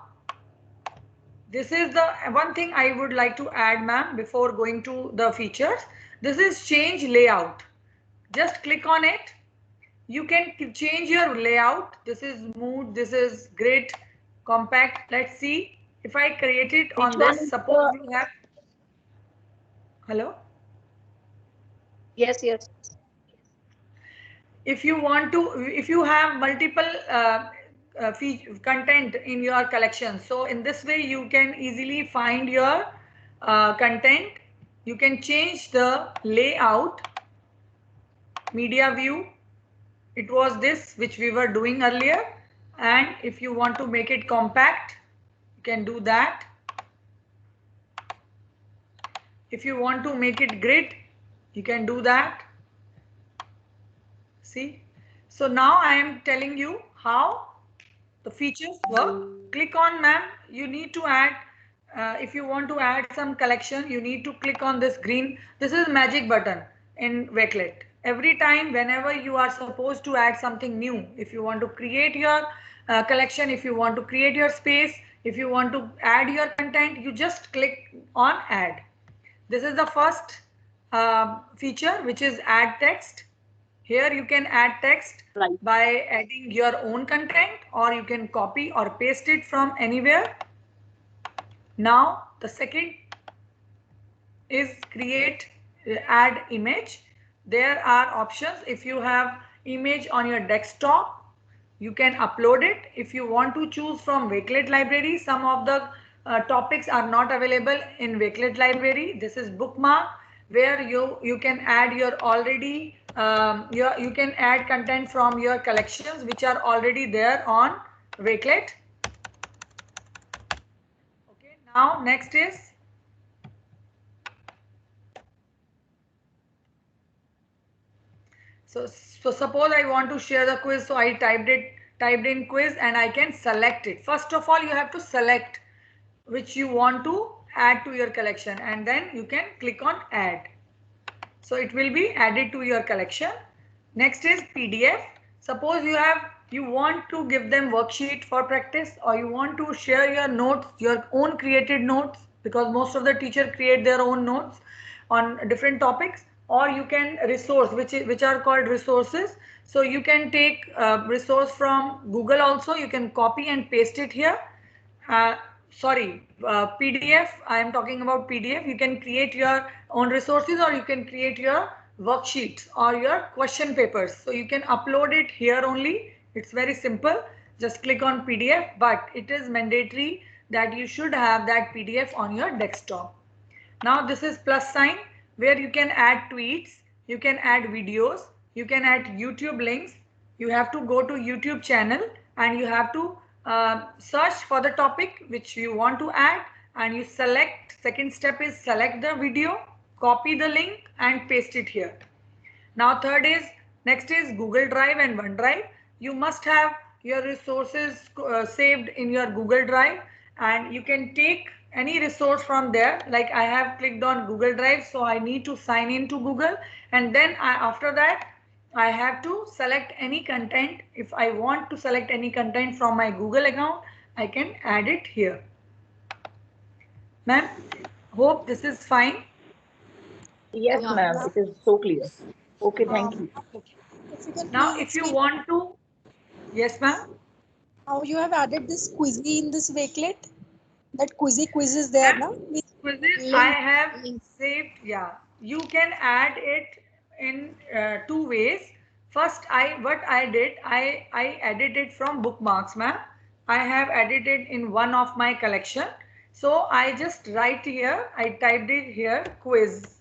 this is the one thing I would like to add, ma'am, before going to the features. This is change layout. Just click on it. You can change your layout. This is smooth. This is great, compact. Let's see if I create it on this. Suppose you have. Hello. Yes. If you want to, if you have multiple content in your collection, so in this way you can easily find your content. You can change the layout, media view. It was this which we were doing earlier, and if you want to make it compact, you can do that. If you want to make it grid, you can do that. See, so now I am telling you how the features work. Click on, ma'am, you need to add, if you want to add some collection, you need to click on this green. This is magic button in Wakelet. every time whenever you are supposed to add something new, if you want to create your collection, if you want to create your space, if you want to add your content, you just click on add. This is the first feature, which is add text. Here you can add text by adding your own content, or you can copy or paste it from anywhere. Now the second is create add image. There are options. If you have image on your desktop, you can upload it. If you want to choose from Wakelet library, some of the topics are not available in Wakelet library. This is bookmark, where you can add your already you can add content from your collections which are already there on Wakelet. Okay, now next is so suppose I want to share the quiz, so I typed in quiz and I can select it. First of all, you have to select which you want to add to your collection, and then you can click on add. So it will be added to your collection. Next is PDF. Suppose you want to give them worksheet for practice, or you want to share your notes, your own created notes, because most of the teachers create their own notes on different topics, or you can resource, which are called resources. So you can take resource from Google also. You can copy and paste it here. PDF, I am talking about PDF. You can create your own resources, or you can create your worksheets or your question papers. So you can upload it here only. It's very simple. Just click on PDF, but it is mandatory that you should have that PDF on your desktop. Now this is plus sign, where you can add tweets, you can add videos, you can add YouTube links. You have to go to YouTube channel and you have to search for the topic which you want to add, and you select. Second step is select the video, copy the link and paste it here. Now next is Google Drive and OneDrive. You must have your resources saved in your Google Drive, and you can take any resource from there. Like I have clicked on Google Drive, so I need to sign in to Google, and then after that I have to select any content. If I want to select any content from my Google account, I can add it here. Ma'am, hope this is fine. Yes, ma'am, it is so clear. Okay, thank you. Now, if you want to, yes, ma'am. How you have added this Quizzy in this Wakelet? That quiz is there now? Quizzes I have saved. Yeah, you can add it in two ways. First, what I did, I added it from bookmarks, ma'am. I have added it in one of my collection. So I just write here, I typed it here, quiz.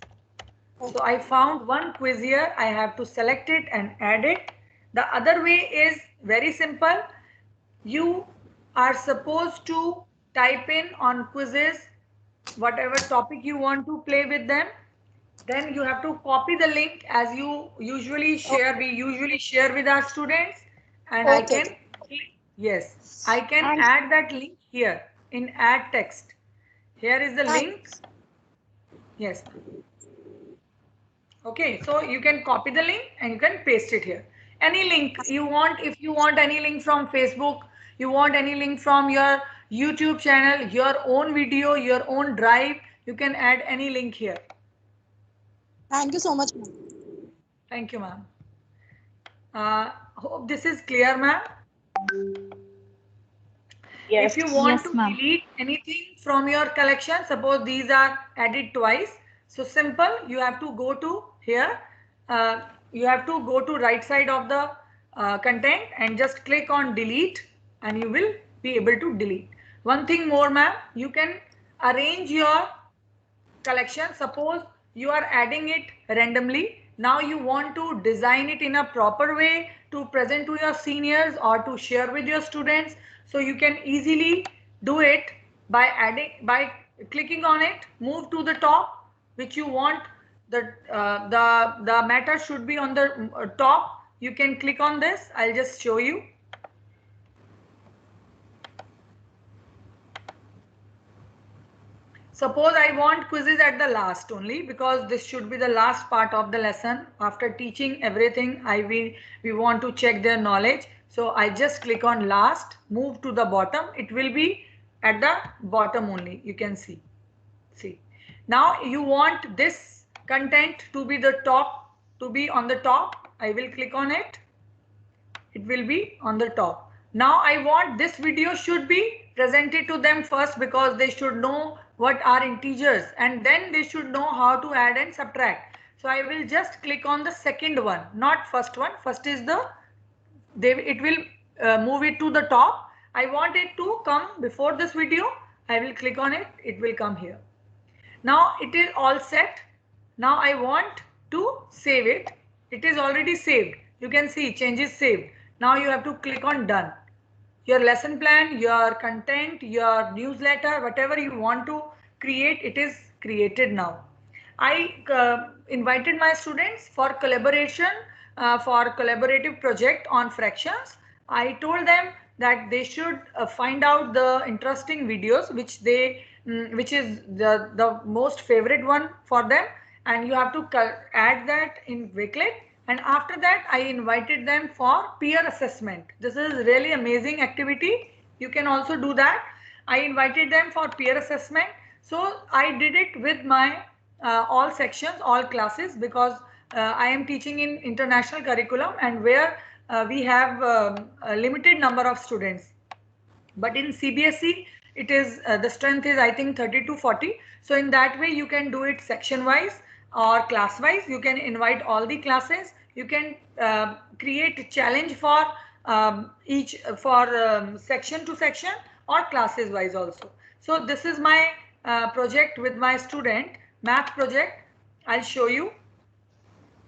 So I found one quiz here. I have to select it and add it. The other way is very simple. You are supposed to type in on quizzes whatever topic you want to play with them. Then you have to copy the link as you usually share. We usually share with our students, and I can add that link here in add text. Here is the link. Yes. Okay, so you can copy the link and you can paste it here. Any link you want, if you want any link from Facebook, you want any link from your YouTube channel, your own video, your own drive, you can add any link here. Thank you so much. Thank you, ma'am. Hope this is clear, ma'am. Yes. If you want to delete anything from your collection, suppose these are added twice. So simple, you have to go to here. You have to go to right side of the content and just click on delete, and you will be able to delete. One thing more, ma'am, you can arrange your collection. Suppose you are adding it randomly. Now you want to design it in a proper way to present to your seniors or to share with your students. So you can easily do it by clicking on it, move to the top, which you want the matter should be on the top. You can click on this. I'll just show you. Suppose I want quizzes at the last only, because this should be the last part of the lesson. After teaching everything, we want to check their knowledge. So I just click on last, move to the bottom. It will be at the bottom only. You can see. Now you want this content to be the top, to be on the top. I will click on it. It will be on the top. Now I want this video should be presented to them first, because they should know what are integers, and then they should know how to add and subtract. So I will just click on the second one, not first one. First is it will move it to the top. I want it to come before this video. I will click on it. It will come here. Now it is all set. Now I want to save it. It is already saved. You can see changes saved. Now you have to click on done. Your lesson plan, your content, your newsletter, whatever you want to create, it is created now. I invited my students for collaboration, for collaborative project on fractions. I told them that they should find out the interesting videos which is the most favorite one for them, and you have to add that in Wakelet. And after that, I invited them for peer assessment. This is really amazing activity. You can also do that. I invited them for peer assessment. So I did it with my all sections, all classes, because I am teaching in international curriculum, and where we have a limited number of students. But in CBSE, it is the strength is, I think, 30 to 40. So in that way, you can do it section wise or class wise. You can invite all the classes. You can create a challenge for section to section or classes wise also. So this is my project with my student, math project. I'll show you.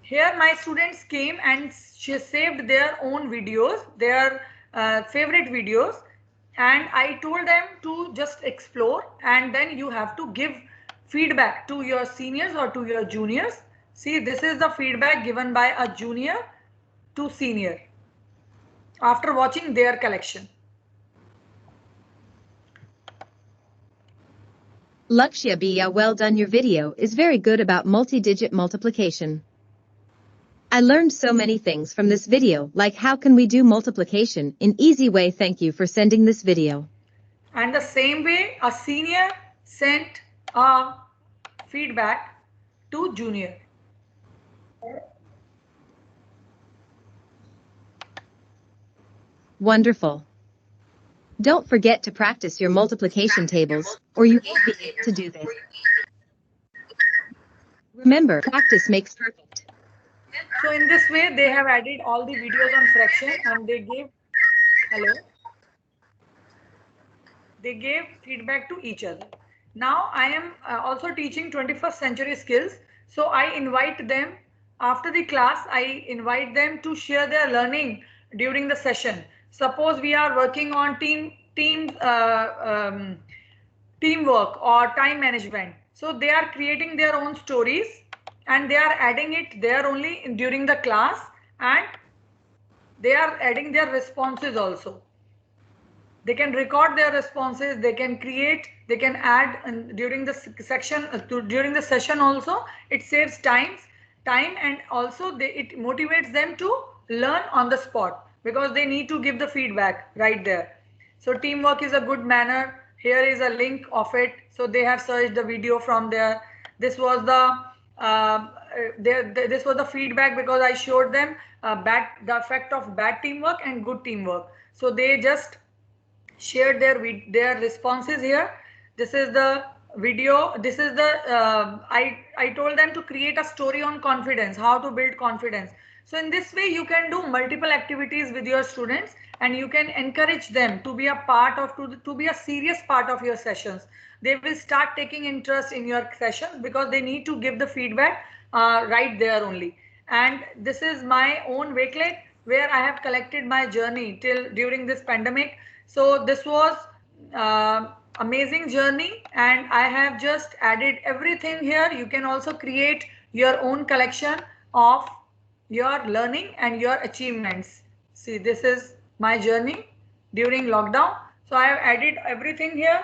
Here my students came and she saved their own videos, their favorite videos, and I told them to just explore, and then you have to give feedback to your seniors or to your juniors. See, this is the feedback given by a junior to senior after watching their collection. Lakshya Bia, well done. Your video is very good about multi-digit multiplication. I learned so many things from this video, like how can we do multiplication in easy way. Thank you for sending this video. And the same way, a senior sent a feedback to junior. Wonderful. Don't forget to practice your multiplication tables, or you won't be able to do this. Remember, practice makes perfect. So in this way, they have added all the videos on fraction, and they gave feedback to each other. Now I am also teaching 21st century skills. So I invite them after the class. I invite them to share their learning during the session. Suppose we are working on teamwork or time management. So they are creating their own stories and they are adding it there only during the class, and they are adding their responses also. They can record their responses, they can create, they can add during the section, during the session also. It saves time, and also it motivates them to learn on the spot, because they need to give the feedback right there. So teamwork is a good manner. Here is a link of it. So they have searched the video from there. This was this was the feedback, because I showed them the effect of bad teamwork and good teamwork. So they just shared their responses here. This is the video. This is the I told them to create a story on confidence, how to build confidence. So in this way, you can do multiple activities with your students, and you can encourage them to be a part of, to be a serious part of your sessions. They will start taking interest in your sessions, because they need to give the feedback right there only. And this is my own Wakelet, where I have collected my journey during this pandemic. So this was amazing journey, and I have just added everything here. You can also create your own collection of your learning and your achievements. See, this is my journey during lockdown. So I have added everything here.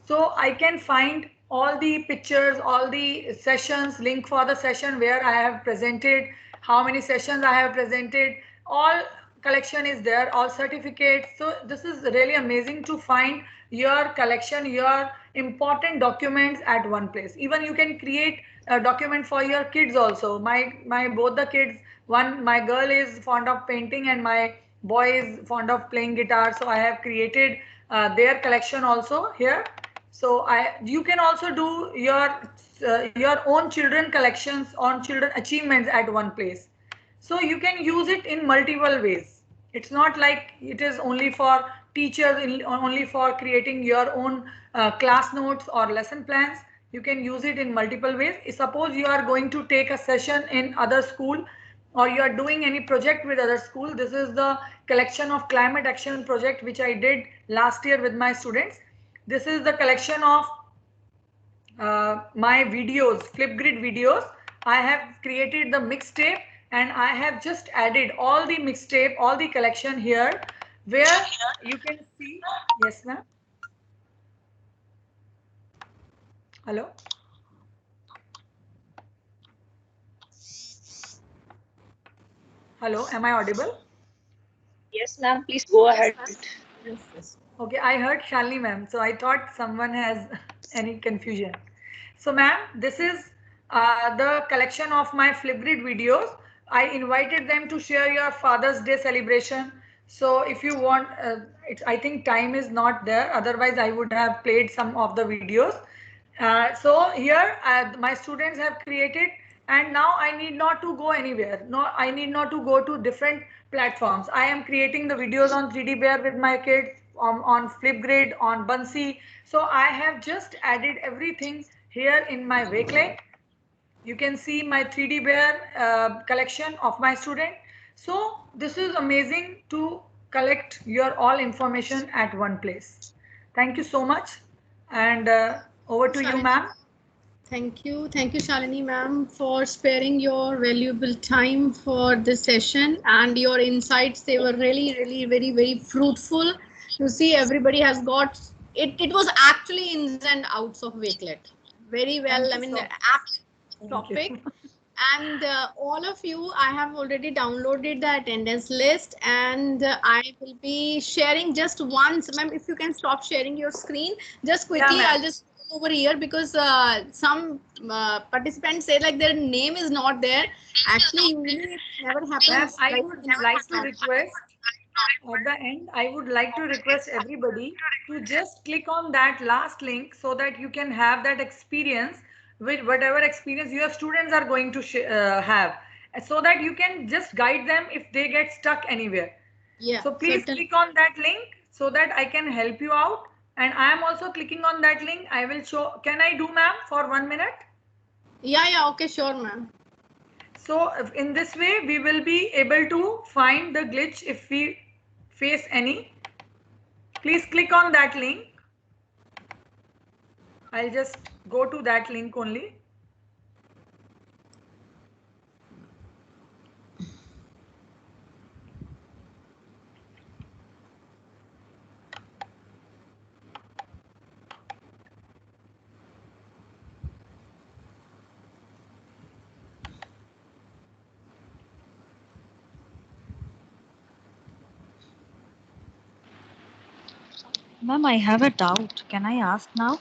So I can find all the pictures, all the sessions, link for the session where I have presented, how many sessions I have presented, all collection is there, all certificates. So this is really amazing to find your collection, your important documents at one place. Even you can create a document for your kids also. My both the kids, my girl is fond of painting and my boy is fond of playing guitar. So I have created their collection also here. So you can also do your own children collections on children achievements at one place. So you can use it in multiple ways. It's not like it is only for teachers, only for creating your own class notes or lesson plans. You can use it in multiple ways. Suppose you are going to take a session in other school, or you are doing any project with other school. This is the collection of climate action project which I did last year with my students. This is the collection of my videos, Flipgrid videos. I have created the mixtape and I have just added all the mixtape, all the collection here, where you can see. Yes, ma'am. Hello. Hello, am I audible? Yes, ma'am. Please go ahead. Yes. Okay, I heard Shalini ma'am, so I thought someone has any confusion. So ma'am, this is the collection of my Flipgrid videos. I invited them to share your Father's Day celebration. So if you want, I think time is not there. Otherwise, I would have played some of the videos. So here my students have created, and now I need not to go anywhere. No, I need not to go to different platforms. I am creating the videos on 3D Bear with my kids, on Flipgrid, on Bunsey. So I have just added everything here in my Wakelet. You can see my 3D Bear collection of my student. So this is amazing to collect your all information at one place. Thank you so much. And over to you, ma'am. Thank you, Shalini ma'am, for sparing your valuable time for this session, and your insights, they were really, really very, very fruitful. You see, everybody has got it. It was actually ins and outs of Wakelet. Very well, I mean, the apt topic. And all of you, I have already downloaded the attendance list, and I will be sharing just once. Ma'am, if you can stop sharing your screen just quickly, Yeah, I'll just over here, because some participants say like their name is not there. Actually, usually it never happens. I would like to request at the end, I would like to request everybody to just click on that last link so that you can have that experience with whatever experience your students are going to have, so that you can just guide them if they get stuck anywhere. Yeah. So please click on that link so that I can help you out. And I am also clicking on that link. I will show. Can I do, ma'am, for 1 minute? Yeah. Okay, sure, ma'am. So in this way, we will be able to find the glitch if we face any. Please click on that link. I'll just go to that link only. Ma'am, I have a doubt. Can I ask now?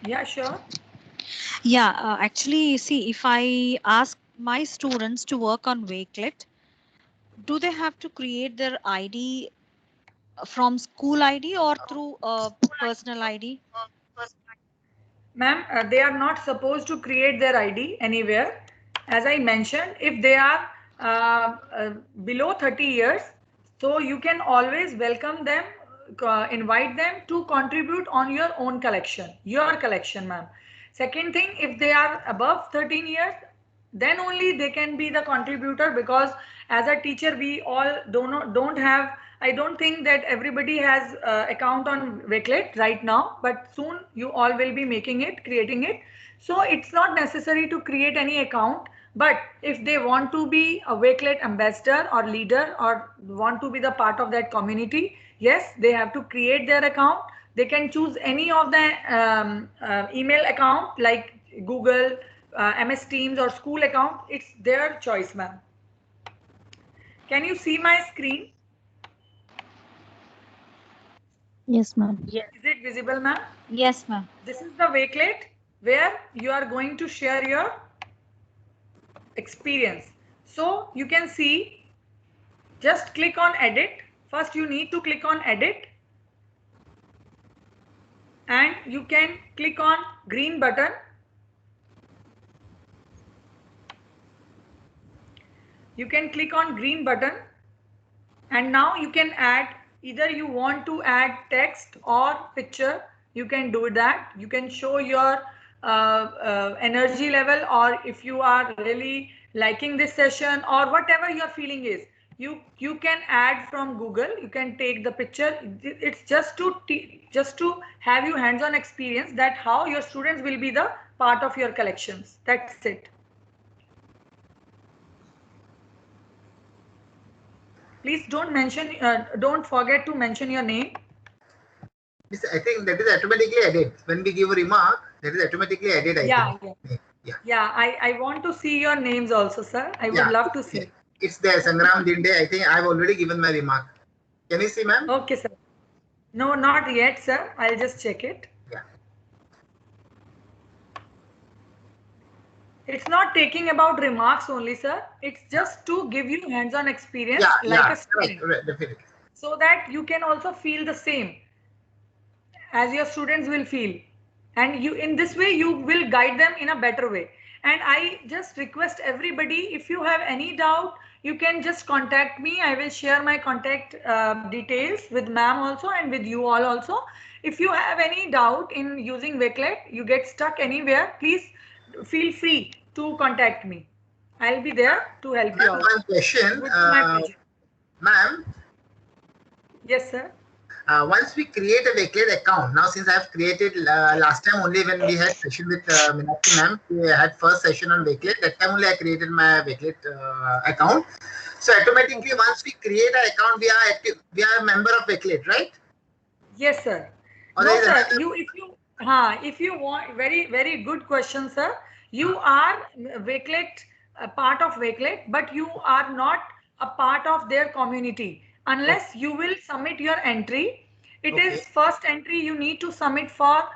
Yeah, sure. Yeah, actually, see, if I ask my students to work on Wakelet, do they have to create their ID from school ID or through personal ID? Ma'am, they are not supposed to create their ID anywhere. As I mentioned, if they are below 30 years, so you can always welcome them, invite them to contribute on your own collection, ma'am. Second thing, if they are above 13 years, then only they can be the contributor, because as a teacher, we all don't have, I don't think that everybody has account on Wakelet right now, but soon you all will be making it, creating it. So it's not necessary to create any account, but if they want to be a Wakelet ambassador or leader, or want to be the part of that community, yes, they have to create their account, They can choose any of the email account like Google, MS Teams or school account. It's their choice, ma'am. Can you see my screen? Yes, ma'am. Yes. Is it visible, ma'am? Yes, ma'am. This is the Wakelet where you are going to share your experience. So you can see, just click on edit. First you need to click on edit and you can click on green button. You can click on green button and now you can add, either you want to add text or picture, you can do that. You can show your energy level, or if you are really liking this session or whatever your feeling is, you can add from Google. You can take the picture. It's just to have you hands-on experience that how your students will be the part of your collections. That's it. Please don't mention, don't forget to mention your name. I think that is automatically added. When we give a remark, that is automatically added. I want to see your names also, sir. I would love to see. It's there, Sangram Dinde. I think I've already given my remark. Can you see, ma'am? Okay, sir. No, not yet, sir. I'll just check it. Yeah. It's not taking about remarks only, sir. It's just to give you hands-on experience like a student. Right, definitely. So that you can also feel the same as your students will feel. And you, in this way, you will guide them in a better way. And I just request everybody, if you have any doubt, you can just contact me. I will share my contact details with ma'am also and with you all also. If you have any doubt in using Wakelet, you get stuck anywhere, please feel free to contact me. I'll be there to help you out. One question, ma'am. Yes, sir. Once we create a Wakelet account, now since I have created last time only when we had session with Meenakshi ma'am, we had first session on Wakelet. That time only I created my Wakelet account. So automatically once we create an account, we are active, we are a member of Wakelet, right? Yes, sir. Or No, sir. If you want, very good question, sir. You are Wakelet, a part of Wakelet, but you are not a part of their community unless you will submit your entry. It is first entry you need to submit for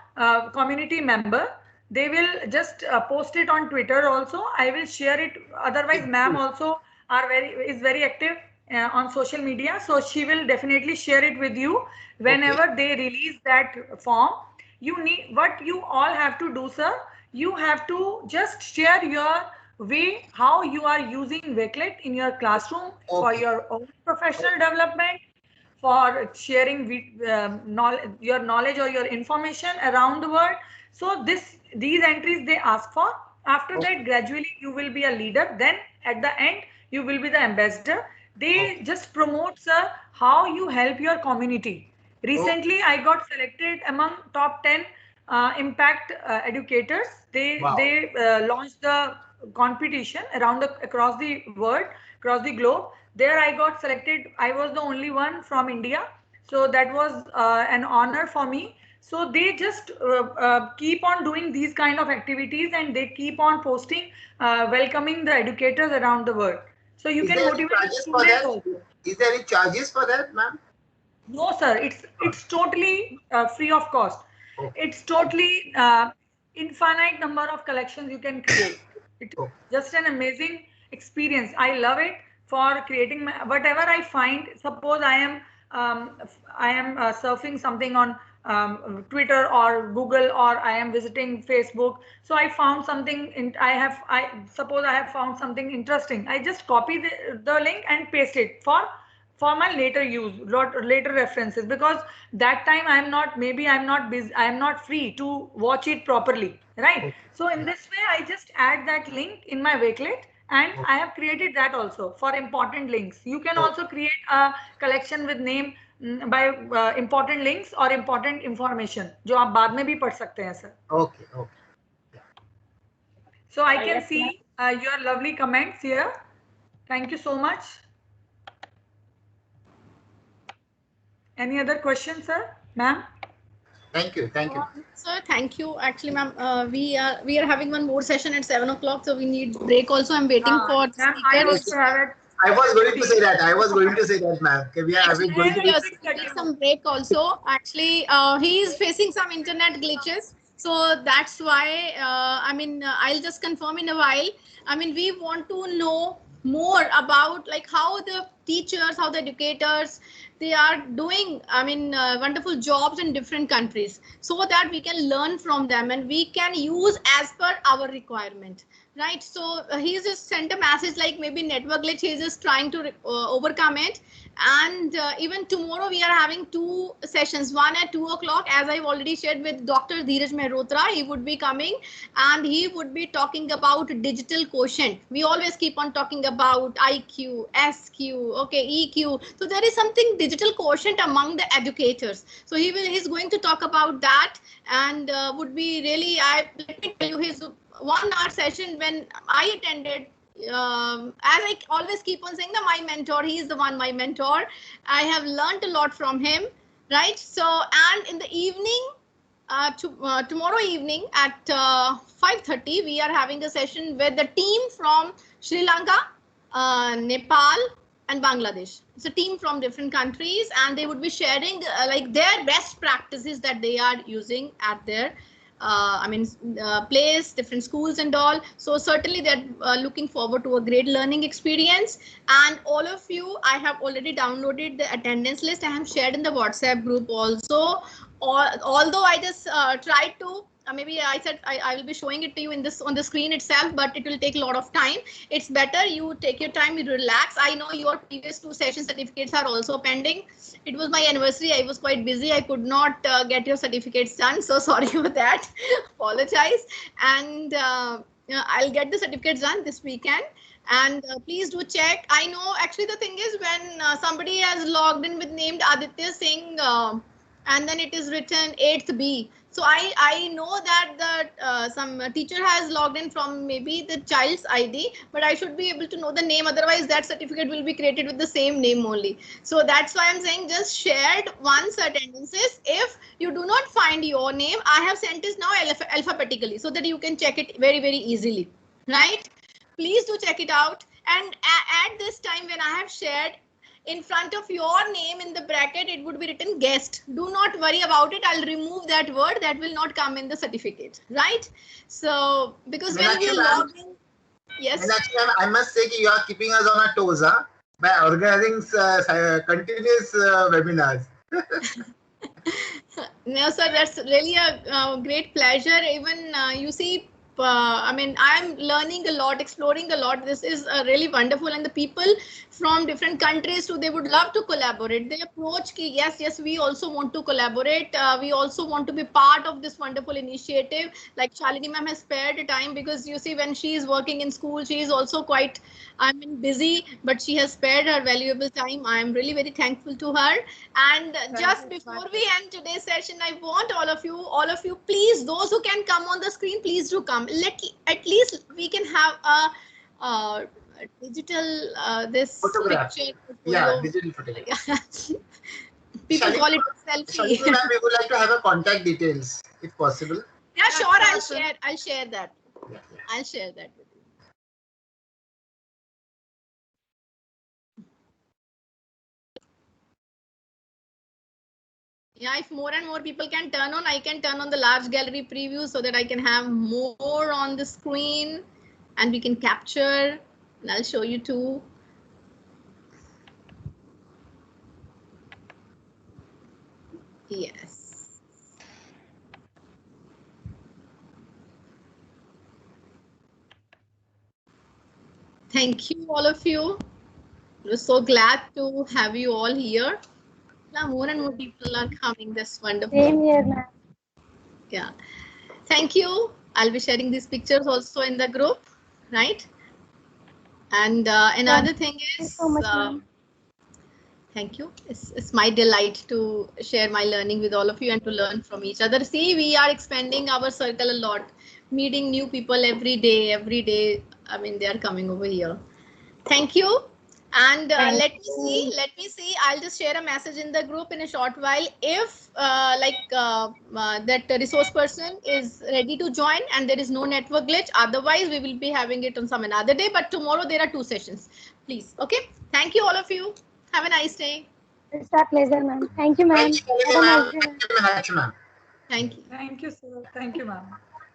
community member. They will just post it on Twitter also. I will share it. Otherwise, ma'am also is very active on social media. So she will definitely share it with you whenever they release that form. You need, what you all have to do, sir, you have to just share your way how you are using Wakelet in your classroom for your own professional development, for sharing your knowledge or your information around the world. So these entries they ask for. After that, gradually you will be a leader. Then at the end, you will be the ambassador. They just promote, sir, how you help your community. Recently, I got selected among top 10 impact educators. They launched the competition across the world, across the globe. There I got selected. I was the only one from India. So that was an honor for me. So they just keep on doing these kind of activities and they keep on posting, welcoming the educators around the world. So you can motivate students also. Is there any charges for that, ma'am? No, sir. It's totally free of cost. It's totally infinite number of collections you can create. It's just an amazing experience. I love it for creating whatever I find. Suppose I am surfing something on Twitter or Google, or I am visiting Facebook. So I found something. Suppose I have found something interesting. I just copy the link and paste it for my later use, later references, because that time I'm not busy, I'm not free to watch it properly, right? So in this way, I just add that link in my Wakelet, and I have created that also for important links. You can also create a collection with name by important links or important information, जो आप बाद में भी पढ़ सकते हैं, sir. Okay. So I can see your lovely comments here. Thank you so much. Any other questions, sir, ma'am? Thank you. Thank you. Sir, thank you. Actually, ma'am, we are having one more session at 7 o'clock, so we need break also. I'm waiting for the I speakers. also have it. I was going to say that. I was going to say that, ma'am. Okay, we are having going to Yes, we need some break also. Actually, he is facing some internet glitches. So that's why, I'll just confirm in a while. I mean, we want to know more about like how the teachers, how the educators, they are doing, wonderful jobs in different countries so that we can learn from them and we can use as per our requirement. Right, so he's just sent a message like maybe network glitch. He's just trying to overcome it. And even tomorrow we are having 2 sessions, one at 2 o'clock, as I've already shared with Dr. Dheeraj Mehrotra. He would be coming and he would be talking about digital quotient. We always keep on talking about IQ, SQ, okay, EQ. So there is something digital quotient among the educators. So he's going to talk about that and would be really, let me tell you, his 1 hour session when I attended, as I always keep on saying, my mentor, he is the one, my mentor. I have learned a lot from him, right? So, and in the evening, tomorrow evening at 5:30, we are having a session with the team from Sri Lanka, Nepal, and Bangladesh. It's a team from different countries, and they would be sharing like their best practices that they are using at their place, different schools and all. So certainly they're looking forward to a great learning experience. And all of you, I have already downloaded the attendance list. I have shared in the WhatsApp group also. Although I just tried to, maybe I said I will be showing it to you on the screen itself, but it will take a lot of time. It's better you take your time, you relax. I know your previous 2 session certificates are also pending. It was my anniversary. I was quite busy. I could not get your certificates done. So sorry for that. Apologize. And I'll get the certificates done this weekend. And please do check. I know actually the thing is when somebody has logged in with named Aditya Singh and then it is written 8th B. So I know that the some teacher has logged in from maybe the child's ID, but I should be able to know the name. Otherwise, that certificate will be created with the same name only. So that's why I'm saying just shared once attendances. If you do not find your name, I have sent it now alphabetically so that you can check it very, very easily. Right? Please do check it out. And at this time when I have shared, in front of your name in the bracket, it would be written guest. Do not worry about it. I'll remove that word. That will not come in the certificate, right? So, because when you log in, yes. Meenakshi, I must say that you are keeping us on our toes by organizing continuous webinars. No, sir, that's really a great pleasure. Even you see, I'm learning a lot, exploring a lot. This is really wonderful. And the people from different countries too, they would love to collaborate. They approach ki, yes, we also want to collaborate. We also want to be part of this wonderful initiative. Like Shalini ma'am has spared time because you see when she is working in school, she is also quite, busy, but she has spared her valuable time. I am really very thankful to her. And just before we end today's session, I want all of you, please, those who can come on the screen, please do come. At least we can have a digital this photograph. picture. Yeah, digital photograph. People call it selfie. We would like to have a contact details if possible. Yeah, sure. I'll share that. Yeah. I'll share that with you. Yeah, if more and more people can turn on, I can turn on the large gallery preview so that I can have more on the screen and we can capture, and I'll show you too. Yes. Thank you, all of you. We're so glad to have you all here. Now more and more people are coming. That's wonderful. Same here, ma'am. Yeah. Thank you. I'll be sharing these pictures also in the group, right? And another thing is, so much, thank you. It's my delight to share my learning with all of you and to learn from each other. See, we are expanding our circle a lot, meeting new people every day. They are coming over here. Thank you. And let me see. I'll just share a message in the group in a short while. If that resource person is ready to join and there is no network glitch, otherwise we will be having it on some another day. But tomorrow there are 2 sessions. Please. Okay. Thank you all of you. Have a nice day. It's our pleasure, ma'am. Thank you, ma'am. Thank you, ma'am. Thank you. Thank you, sir. Thank you, ma'am.